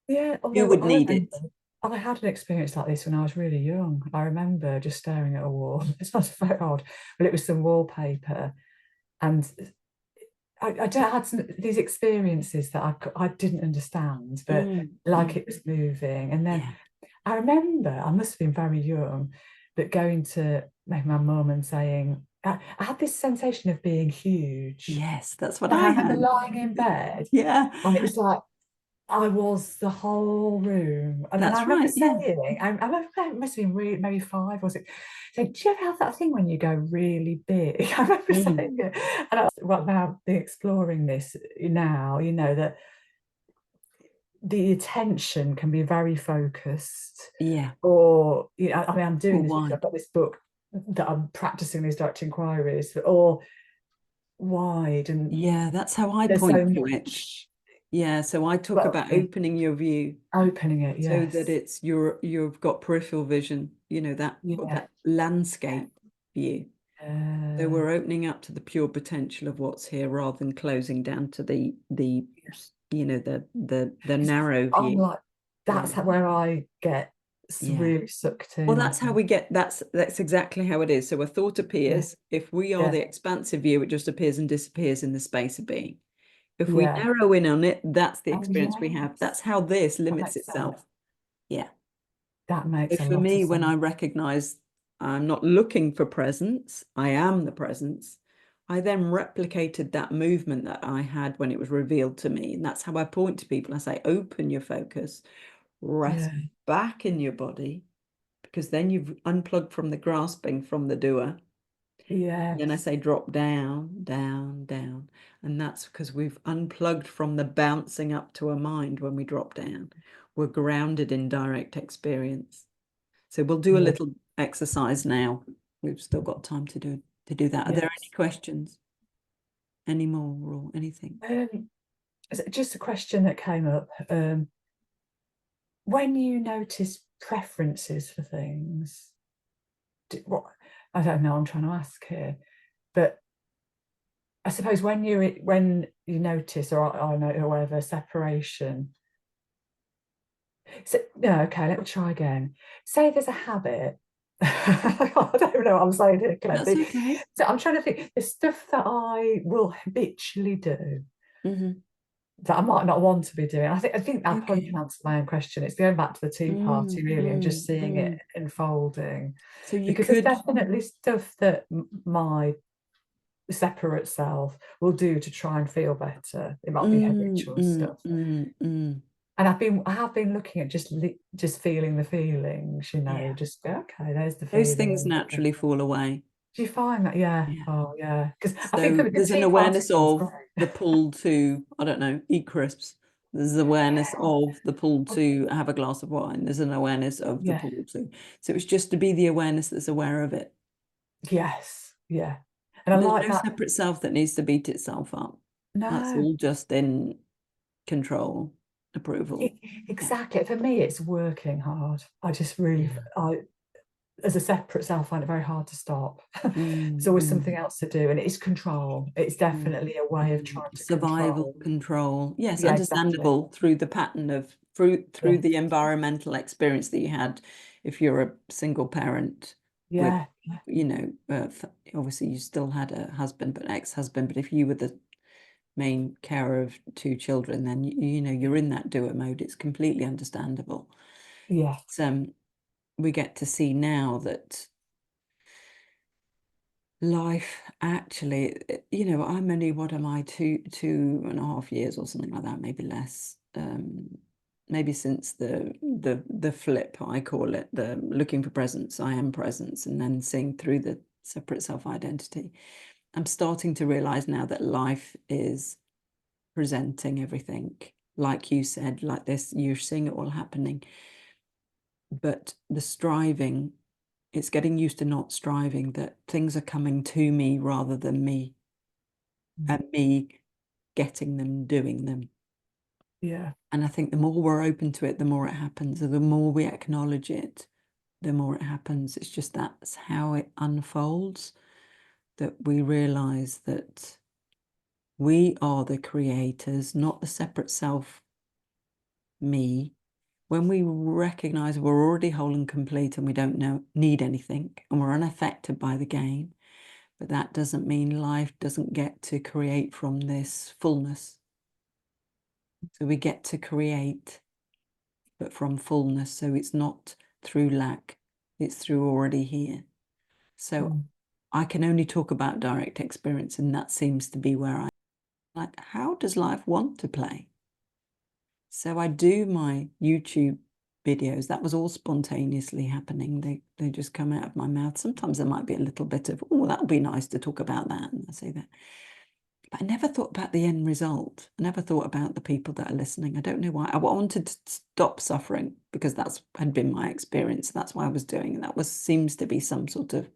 Yeah, You although would I need remember it. I had an experience like this when I was really young. I remember just staring at a wall. It sounds very odd, but it was some wallpaper, and I had these experiences that I didn't understand, but like it was moving. And then I remember I must have been very young, but going to maybe my mum and saying, I had this sensation of being huge. Yes, that's what Like I I remember had. lying in bed, Yeah, and it was like I was the whole room. And I that's remember right. Yeah. saying, I remember it must have been really, maybe 5 or 6, saying, do you ever have that thing when you go really big? I remember saying it. And I was, well, now exploring this now, you know, that the attention can be very focused. Yeah. Or, you know, I mean, I'm doing this because Wide. I've got this book that I'm practicing these direct inquiries, or wide, and Yeah, that's how I there's so point to it. much. Yeah, so I talk Well, about opening your view opening it, so that yes. it's you've got peripheral vision, you know, that Yeah. landscape view. So Uh, we're opening up to the pure potential of what's here rather than closing down to the you know the narrow I'm view. like, that's where I get Yeah. really sucked Well, in, I that's how think. we get that's exactly how it is. So a thought appears. If we are Yeah, the expansive view, it just appears and disappears in the space of being. If we yeah. narrow in on it, that's the Oh, experience we have. yes. That's how this That limits makes sense. itself. Yeah. That So makes a for lot of me, when sense. I recognize I'm not looking for presence, I am the presence. I then replicated that movement that I had when it was revealed to me. And that's how I point to people. I say, open your focus, rest Yeah, back in your body, because then you've unplugged from the grasping from the doer. And then I yes, say drop down, down, down. And that's because we've unplugged from the bouncing up to a mind when we drop down. We're grounded in direct experience. So we'll do a yeah, little exercise now. We've still got time to do that. Are there any yes. questions? Any more or anything? Just a question that came up. When you notice preferences for things, what, I don't know, I'm trying to ask here, but I suppose when you notice, or I know, or whatever, separation. So, no, okay, let me try again. Say there's a habit. I don't know what I'm saying here, That's Clem. okay. So I'm trying to think the stuff that I will habitually do that I might not want to be doing. I think I'll probably Okay. can answer my own question. It's going back to the two-party really, and just seeing it Mm. unfolding. So you Because there's could, definitely stuff that my separate self will do to try and feel better. It might be habitual stuff. And I have been looking at just feeling the feelings, you know, Yeah. just go, okay, there's the Those things feeling. naturally fall away. Do you find that? Yeah. Yeah. Oh, yeah. Because I think So the there's an two-party awareness one's of great. the pull to, I don't know, eat crisps. There's awareness of the pull to have a glass of wine. There's an awareness of the Yeah. pull to. So it's just to be the awareness that's aware of it. Yes. Yeah. And I And there's like no that. separate self that needs to beat itself up. That's No, all just in control, approval. Yeah. exactly. For me, it's working hard. I just really, Yeah. as a separate self, find it very hard to stop. Mm, There's always mm, something else to do, and it's control. It's mm, definitely a way of mm. trying to Survival control. control. Yes, Yeah, exactly. understandable through the pattern of through Yeah. the environmental experience that you had if you're a single parent with, Yeah. you know, obviously you still had a husband, but ex-husband, but if you were the main carer of 2 children, then you know you're in that doer mode. It's completely understandable. Yeah. We get to see now that life actually, you know, I'm only, what am I, 2.5 years or something like that, maybe less. Maybe since the flip, I call it, the looking for presence, I am presence, and then seeing through the separate self-identity. I'm starting to realize now that life is presenting everything, like you said, like this, you're seeing it all happening. But the striving, it's getting used to not striving, that things are coming to me rather than me, and me getting them, doing them. Yeah. And I think the more we're open to it, the more it happens. And the more we acknowledge it, the more it happens. It's just that's how it unfolds, that we realize that we are the creators, not the separate self, me. When we recognize we're already whole and complete and we don't need anything and we're unaffected by the game, but that doesn't mean life doesn't get to create from this fullness. So we get to create, but from fullness. So it's not through lack, it's through already here. So I can only talk about direct experience, and that seems to be where like, how does life want to play? So I do my YouTube videos. That was all spontaneously happening. They just come out of my mouth. Sometimes there might be a little bit of, oh, that would be nice to talk about that. And I say that. But I never thought about the end result. I never thought about the people that are listening. I don't know why. I wanted to stop suffering because that's had been my experience. That's why I was doing it. That seems to be some sort of,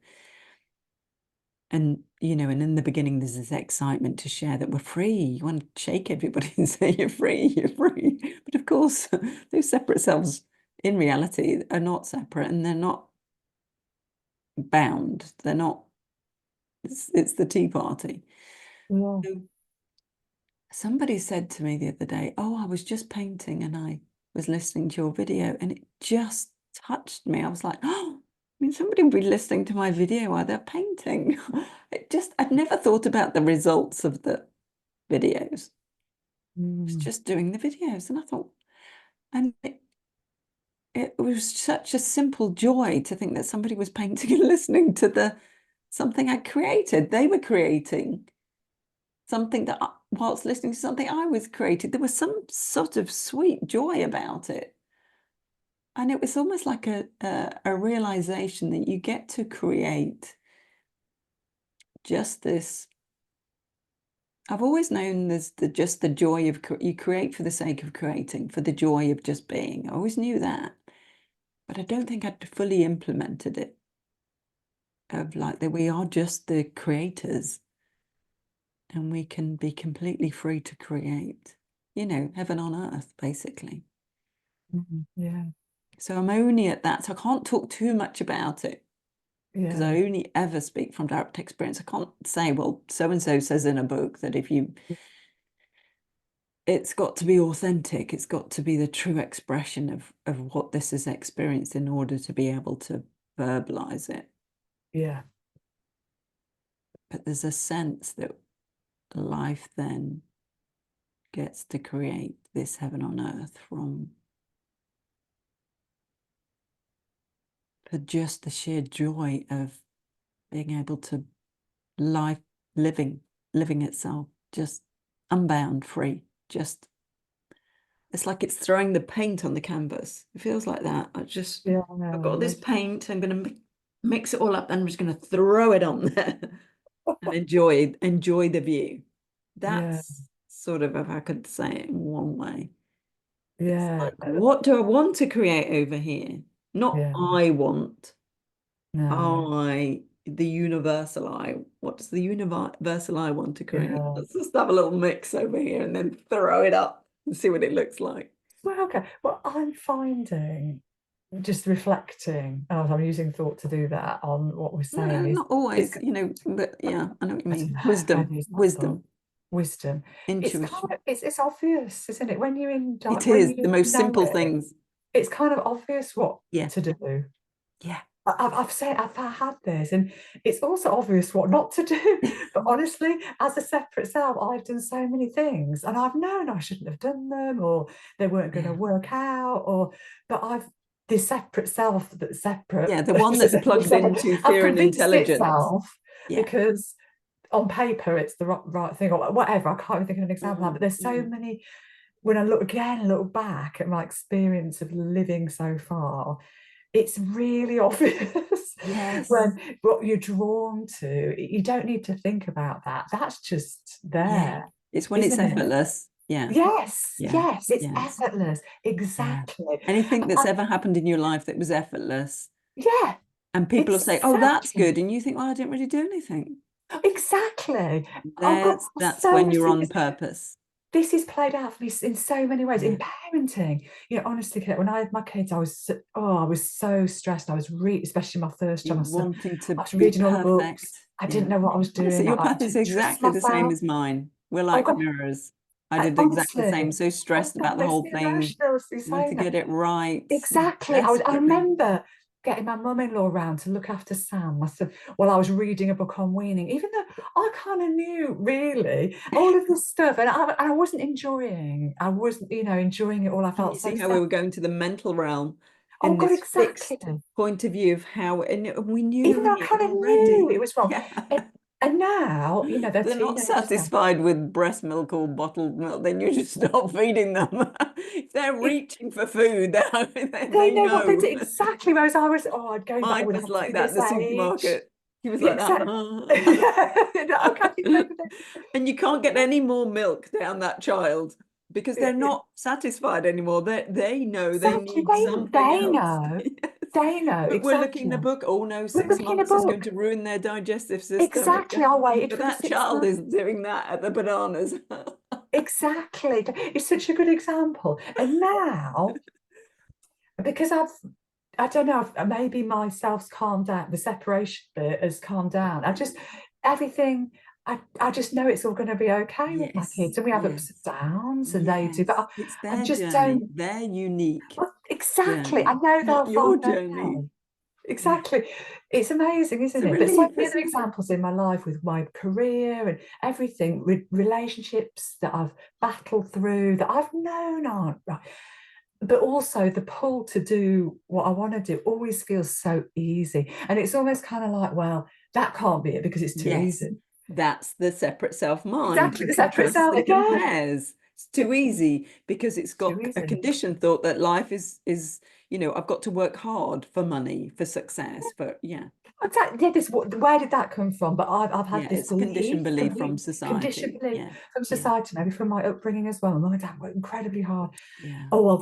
and you know, and in the beginning there's this excitement to share that we're free. You want to shake everybody and say you're free, you're free. But of course, those separate selves in reality are not separate, and they're not bound. They're not. It's the tea party. Yeah. So somebody said to me the other day, oh, I was just painting and I was listening to your video and it just touched me. I was like, oh, I mean, somebody would be listening to my video while they're painting. I'd never thought about the results of the videos. I was just doing the videos, and I thought, and it was such a simple joy to think that somebody was painting and listening to something I created. They were creating something that, whilst listening to something I was created, there was some sort of sweet joy about it. And it was almost like a realization that you get to create just this. I've always known there's just the joy of, you create for the sake of creating, for the joy of just being. I always knew that, but I don't think I'd fully implemented it, of like that we are just the creators and we can be completely free to create, you know, heaven on earth, basically. Yeah. So I'm only at that, so I can't talk too much about it because Yeah. I only ever speak from direct experience. I can't say, well, so-and-so says in a book that if you, it's got to be authentic. It's got to be the true expression of what this is experienced in order to be able to verbalize it. Yeah. But there's a sense that life then gets to create this heaven on earth for just the sheer joy of being able to living itself, just unbound, free. Just, it's like it's throwing the paint on the canvas. It feels like that. I've got this paint. I'm going to mix it all up, and I'm just going to throw it on there and enjoy the view. That's sort of, if I could say it in one way. It's Yeah. like, what do I want to create over here? Not I want. No. The universal I. What does the universal I want to create? Yeah. Let's just have a little mix over here and then throw it up and see what it looks like. Well, okay. Well, I'm finding, just reflecting, and I'm using thought to do that on what we're saying, is Not always, it's you know, but yeah, I know what you I don't mean. know, maybe Wisdom, it's not thought. wisdom, Wisdom. It's kind intuition. of it's obvious, isn't it? When you're in It when is you the most know simple it, things. it's kind of obvious what Yeah, to do. yeah. I've had this, and it's also obvious what not to do. But honestly, as a separate self, I've done so many things, and I've known I shouldn't have done them, or they weren't going to work out, but I've this separate self that's separate. Yeah, the one that's plugged into I've fear and convinced intelligence. itself because on paper it's the right thing, or whatever. I can't even think of an example, but there's so many. When I look back at my experience of living so far, it's really obvious when what you're drawn to. You don't need to think about that. That's just there. Yeah. It's when it's effortless. Yeah. Yes, it's effortless. Exactly. Yeah. Anything that's ever happened in your life that was effortless. Yeah. And people will say, oh, that's good. And you think, well, I didn't really do anything. Exactly. That's when you're on purpose. This is played out for me in so many ways. In parenting, honestly, when I had my kids, I was so stressed. I was especially my first child. I was reading all the books. I didn't know what I was doing. Honestly, your path is exactly the same as mine. We're like mirrors. I did exactly the same. So stressed about the whole thing. Want to get it right. Exactly. I remember getting my mum-in-law around to look after Sam. I said, well, I was reading a book on weaning, even though I kind of knew really all of this stuff, and I wasn't enjoying. I wasn't, enjoying it all. I felt so. You see how we were going to the mental realm in God, this exactly. fixed point of view of how, and we knew, even though I kind of knew it was wrong. Yeah. And now, they're not satisfied with breast milk or bottled milk, then you just stop feeding them. If they're reaching for food, they know what they do exactly. Whereas I'd go back. Mine was like that in the supermarket. He was like that. And you can't get any more milk down that child because they're not satisfied anymore. They know they need something else. They know. But we're looking in the book. Oh no, 6 months is going to ruin their digestive system. Exactly. I waited but for that child is doing that at the bananas. Exactly. It's such a good example. And now, because I don't know, maybe my self's calmed down, the separation bit has calmed down. Everything, I just know it's all going to be okay with my kids, and we have ups and downs, and they do. But it's their I just journey. They're unique. Well, exactly. Journey. I know Not they'll your find journey. okay. Exactly. It's amazing, isn't it? Really, There's so many other examples in my life with my career and everything, with relationships that I've battled through, that I've known aren't right. But also the pull to do what I want to do always feels so easy. And it's almost kind of like, well, that can't be it because it's too easy. That's the separate self mind. Exactly, the separate self. It compares. It's too easy because it's got a conditioned thought that life is, I've got to work hard for money, for success, where did that come from? But I've had this conditioned belief from society. Conditioned belief from society, maybe from my upbringing as well. My dad worked incredibly hard. Yeah. Oh well,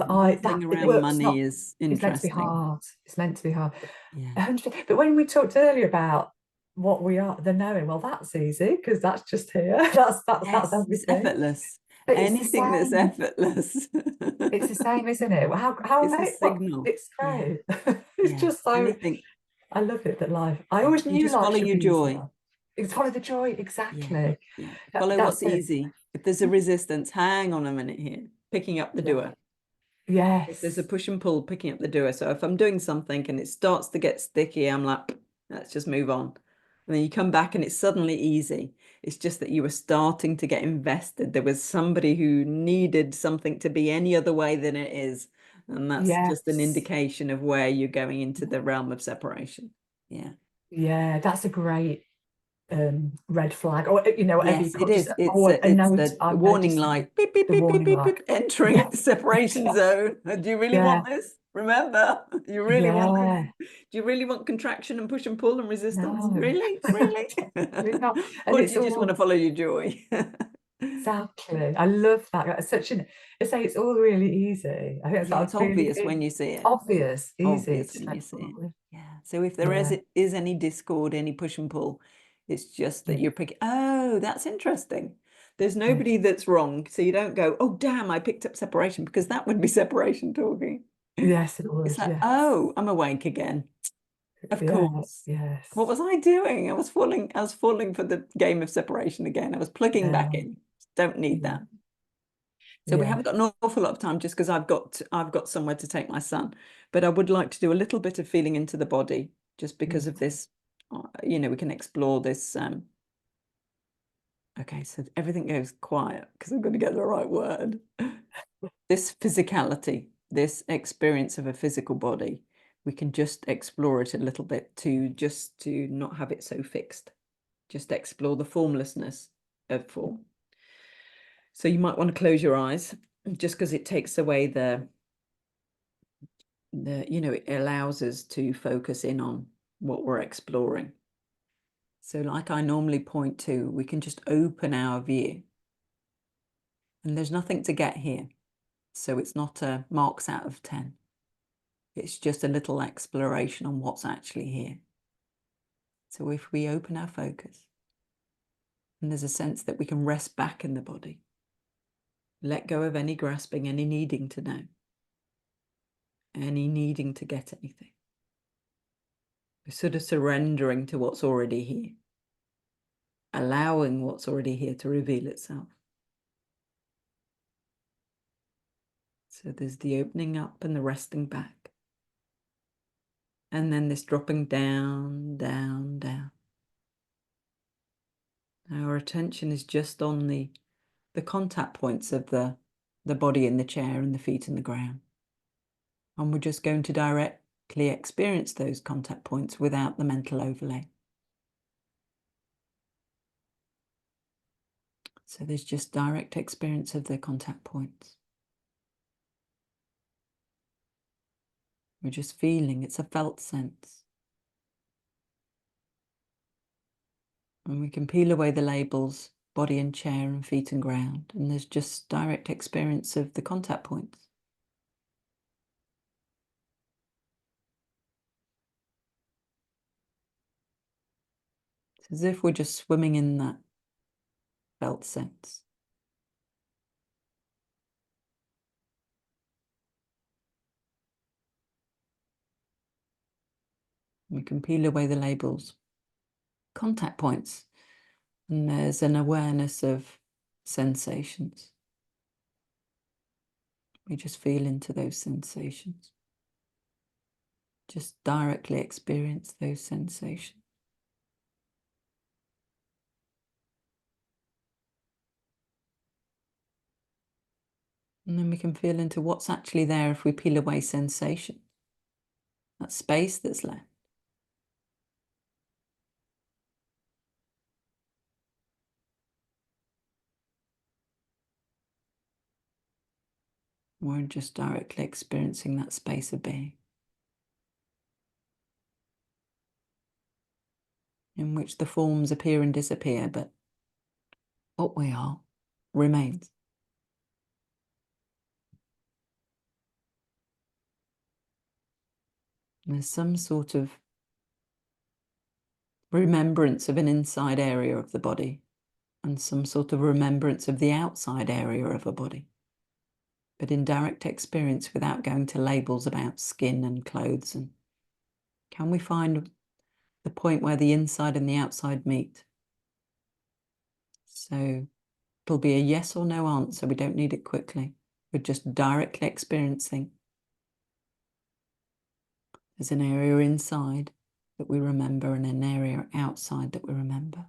money is interesting. It's meant to be hard. It's meant to be hard. Yeah. But when we talked earlier about what we are, the knowing, well, that's easy because that's just here. That's everything. It's effortless. But anything that's effortless. It's the same, isn't it? How it's a signal. It's great. It's just so. I love it that life. I always knew just follow your joy. It's follow the joy, exactly. Follow what's easy. If there's a resistance, hang on a minute here. Picking up the doer. Yes. If there's a push and pull, picking up the doer. So if I'm doing something and it starts to get sticky, I'm like, let's just move on. And then you come back and it's suddenly easy. It's just that you were starting to get invested. There was somebody who needed something to be any other way than it is. And that's just an indication of where you're going into the realm of separation. Yeah, that's a great red flag, or whatever you call it. It's a warning light. Beep, beep, beep, beep, beep, entering the separation zone. Do you really want this? Remember, you really want this? Do you really want contraction and push and pull and resistance? No. Really? Or do you just want to follow your joy? Exactly. I love that. It's all really easy. I think it's obvious when you see it. Obvious, easy. Obvious when you see it. Yeah. So if there is any discord, any push and pull, it's just that you're picking. Oh, that's interesting. There's nobody that's wrong. So you don't go, oh, damn, I picked up separation, because that would be separation talking. Yes, it would. It's like, oh, I'm awake again. Of course. Yes. What was I doing? I was falling for the game of separation again. I was plugging back in. Don't need that. So we haven't got an awful lot of time just because I've got somewhere to take my son. But I would like to do a little bit of feeling into the body just because of this, you know, we can explore this. Okay, so everything goes quiet because I've got to get the right word. This physicality, this experience of a physical body, we can just explore it a little bit to not have it so fixed. Just explore the formlessness of form. So you might want to close your eyes just because it takes away the, you know, it allows us to focus in on what we're exploring. So like I normally point to, we can just open our view. And there's nothing to get here. So it's not a marks out of 10. It's just a little exploration on what's actually here. So if we open our focus, and there's a sense that we can rest back in the body, let go of any grasping, any needing to know, any needing to get anything. We're sort of surrendering to what's already here, allowing what's already here to reveal itself. So there's the opening up and the resting back. And then this dropping down, down, down. Our attention is just on the contact points of the body in the chair and the feet in the ground. And we're just going to directly experience those contact points without the mental overlay. So there's just direct experience of the contact points. We're just feeling, it's a felt sense. And we can peel away the labels, body and chair and feet and ground. And there's just direct experience of the contact points. It's as if we're just swimming in that felt sense. We can peel away the labels, contact points, and there's an awareness of sensations. We just feel into those sensations. Just directly experience those sensations. And then we can feel into what's actually there if we peel away sensation. That space that's left. We're just directly experiencing that space of being, in which the forms appear and disappear, but what we are remains. There's some sort of remembrance of an inside area of the body and some sort of remembrance of the outside area of a body, but in direct experience without going to labels about skin and clothes. And can we find the point where the inside and the outside meet? So it'll be a yes or no answer. We don't need it quickly. We're just directly experiencing. There's an area inside that we remember and an area outside that we remember.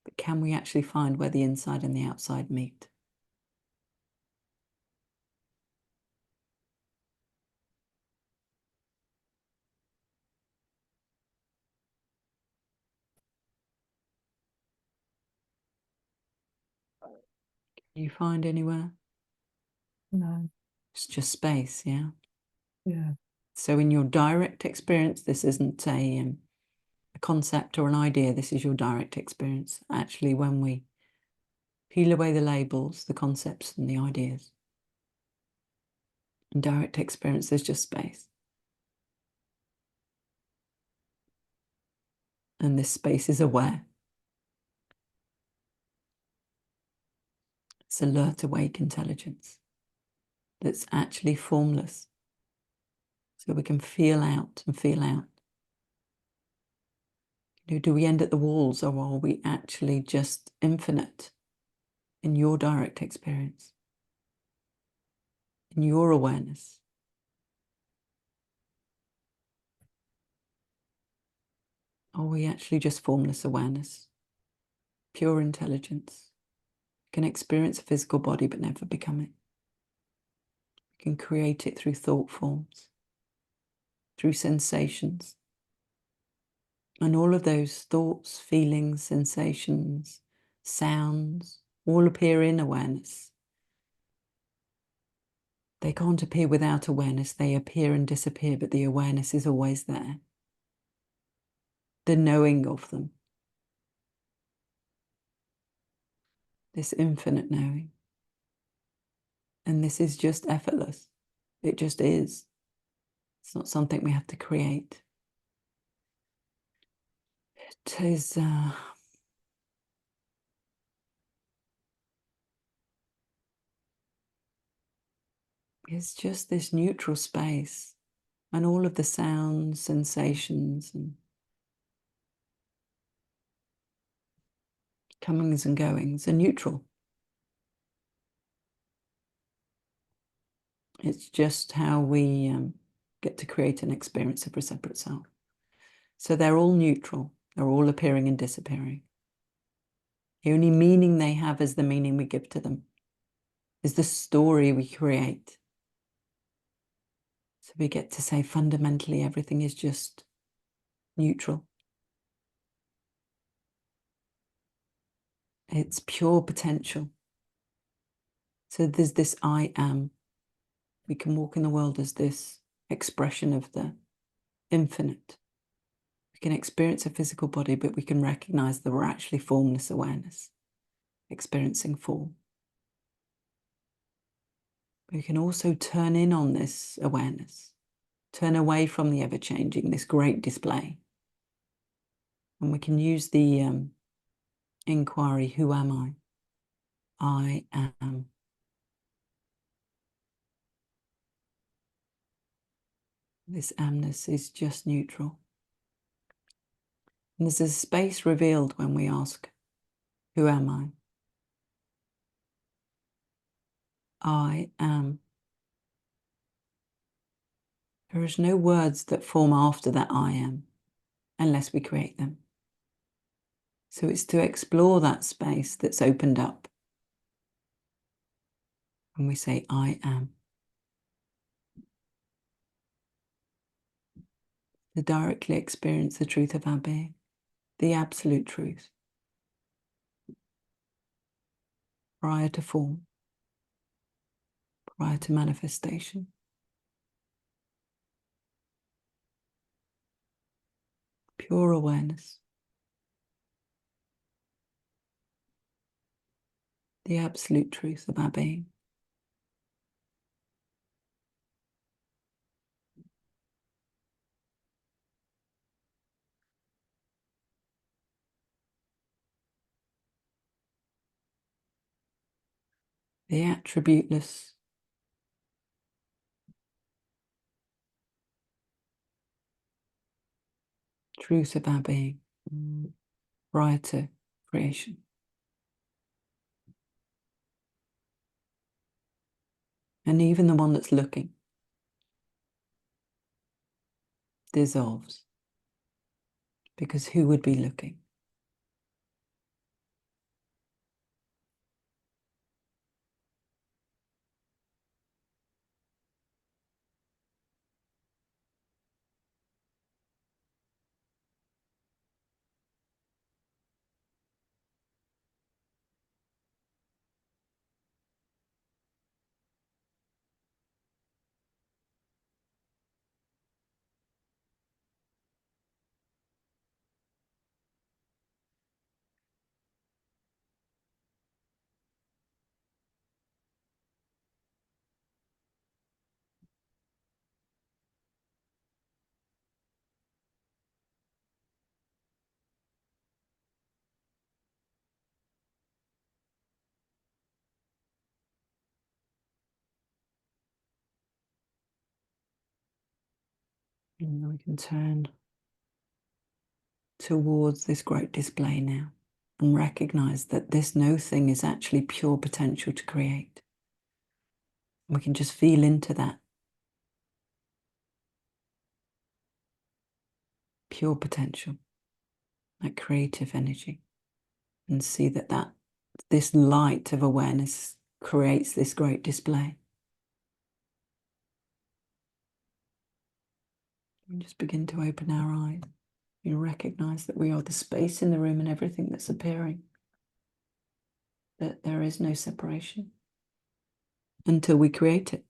But can we actually find where the inside and the outside meet? Can you find anywhere? No. It's just space, yeah? Yeah. So in your direct experience, this isn't a concept or an idea. This is your direct experience. Actually, when we peel away the labels, the concepts and the ideas, in direct experience, there's just space. And this space is aware. It's alert, awake intelligence that's actually formless. So we can feel out and feel out. Do we end at the walls, or are we actually just infinite in your direct experience, in your awareness? are we actually just formless awareness, pure intelligence? We can experience a physical body but never become it. We can create it through thought forms, through sensations. And all of those thoughts, feelings, sensations, sounds, all appear in awareness. They can't appear without awareness. They appear and disappear, but the awareness is always there. The knowing of them. This infinite knowing. And this is just effortless. It just is. It's not something we have to create. It is it's just this neutral space, and all of the sounds, sensations, and comings and goings are neutral. It's just how we get to create an experience of a separate self. So they're all neutral. They're all appearing and disappearing. The only meaning they have is the meaning we give to them, is the story we create. So we get to say fundamentally everything is just neutral. It's pure potential. So there's this I am. We can walk in the world as this expression of the infinite. We can experience a physical body, but we can recognize that we're actually formless awareness, experiencing form. We can also turn in on this awareness, turn away from the ever-changing, this great display. And we can use the inquiry, who am I? I am. This amness is just neutral. And there's a space revealed when we ask, who am I? I am. There is no words that form after that I am, unless we create them. So it's to explore that space that's opened up. And we say, I am. To directly experience the truth of our being, the absolute truth, prior to form, prior to manifestation. Pure awareness. The absolute truth of our being. The attributeless, truth of our being prior to creation. And even the one that's looking dissolves, because who would be looking? And then we can turn towards this great display now and recognize that this no thing is actually pure potential to create. We can just feel into that pure potential. that creative energy, and see that this light of awareness creates this great display. And just begin to open our eyes. You recognize that we are the space in the room and everything that's appearing. That there is no separation until we create it.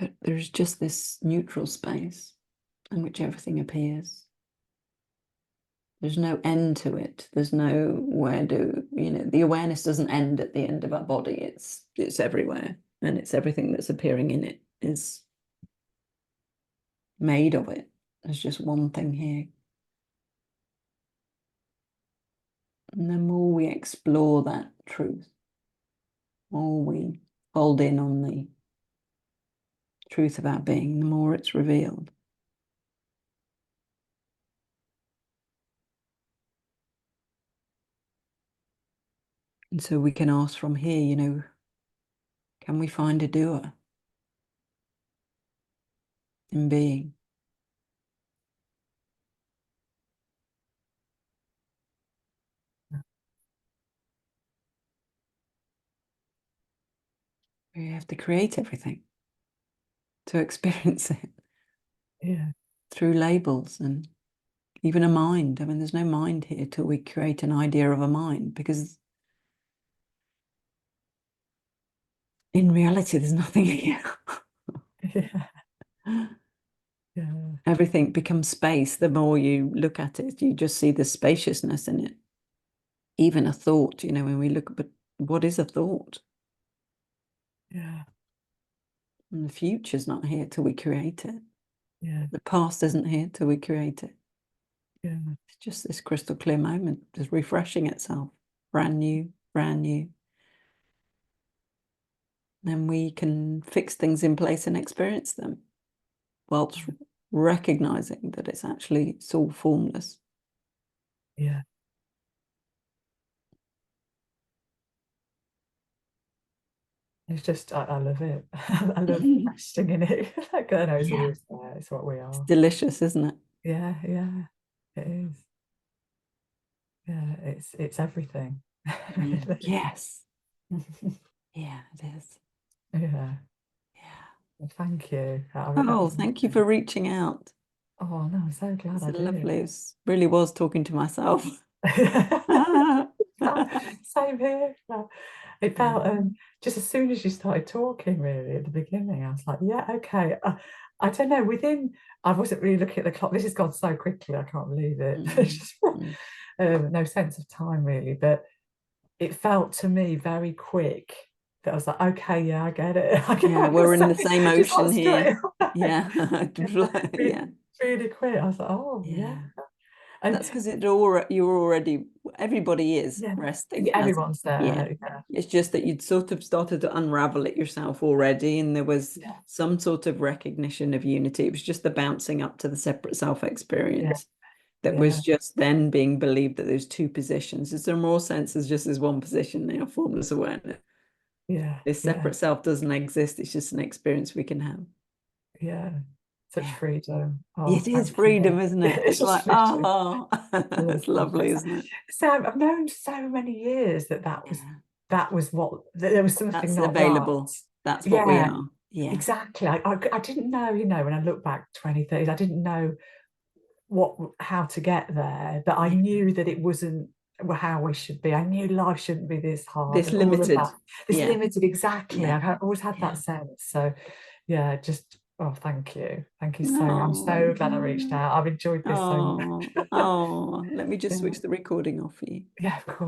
That there's just this neutral space in which everything appears. There's no end to it. There's no the awareness doesn't end at the end of our body. It's everywhere, and it's everything that's appearing in it is made of it. There's just one thing here. And the more we explore that truth, the more we hold in on the truth of our being, the more it's revealed. And so we can ask from here, can we find a doer in being? We have to create everything to experience it. Yeah. Through labels and even a mind. I mean, there's no mind here till we create an idea of a mind, because in reality, there's nothing here. Yeah. Yeah. Everything becomes space. The more you look at it, you just see the spaciousness in it. Even a thought, when we look, but what is a thought? Yeah. And the future's not here till we create it. Yeah. The past isn't here till we create it. Yeah. It's just this crystal clear moment, just refreshing itself. Brand new, brand new. Then we can fix things in place and experience them, whilst recognizing that it's all formless. Yeah. It's just, I love it. I love resting in it. Like I know it's always there. It's what we are. It's delicious, isn't it? Yeah, yeah, it is. Yeah, it's everything. Really. Yes. Yeah, it is. Yeah. Yeah. Well, thank you. That was Thank you lovely. for reaching out. Oh no, I'm so glad It's I did. lovely. It really was talking to myself. Same here. It felt just as soon as you started talking, really, at the beginning, I was like, yeah, okay. I don't know, I wasn't really looking at the clock. This has gone so quickly, I can't believe it. There's just no sense of time, really. But it felt to me very quick that I was like, okay, yeah, I get it. I get Yeah, what you're we're in the saying. same Just like ocean straight here. away. Yeah. Really, Yeah. really quick. I was like, oh, yeah. Yeah. And That's because everybody is yeah, resting. everyone's Yeah. there. Yeah. It's just that you'd sort of started to unravel it yourself already, and there was some sort of recognition of unity. It was just the bouncing up to the separate self experience that was just then being believed that there's two positions. Is there more sense as just as one position now, formless awareness? Yeah. This separate self doesn't exist. It's just an experience we can have. Yeah. Such freedom. Oh, It is thank freedom, you. isn't it? It's It's just like, freedom. it's lovely, isn't it? So I've known so many years that was what there was something That's not right. available. That's what we Yeah, are. Yeah. exactly. I didn't know, when I look back 20, 30, I didn't know how to get there, but I knew that it wasn't how we should be. I knew life shouldn't be this hard This and all of limited. that. This limited, exactly. Yeah. I've always had that sense. So yeah, just thank you. Thank you so much. I'm Oh, so glad I reached out. I've enjoyed this so much. let me just switch the recording off for you. Yeah, of course.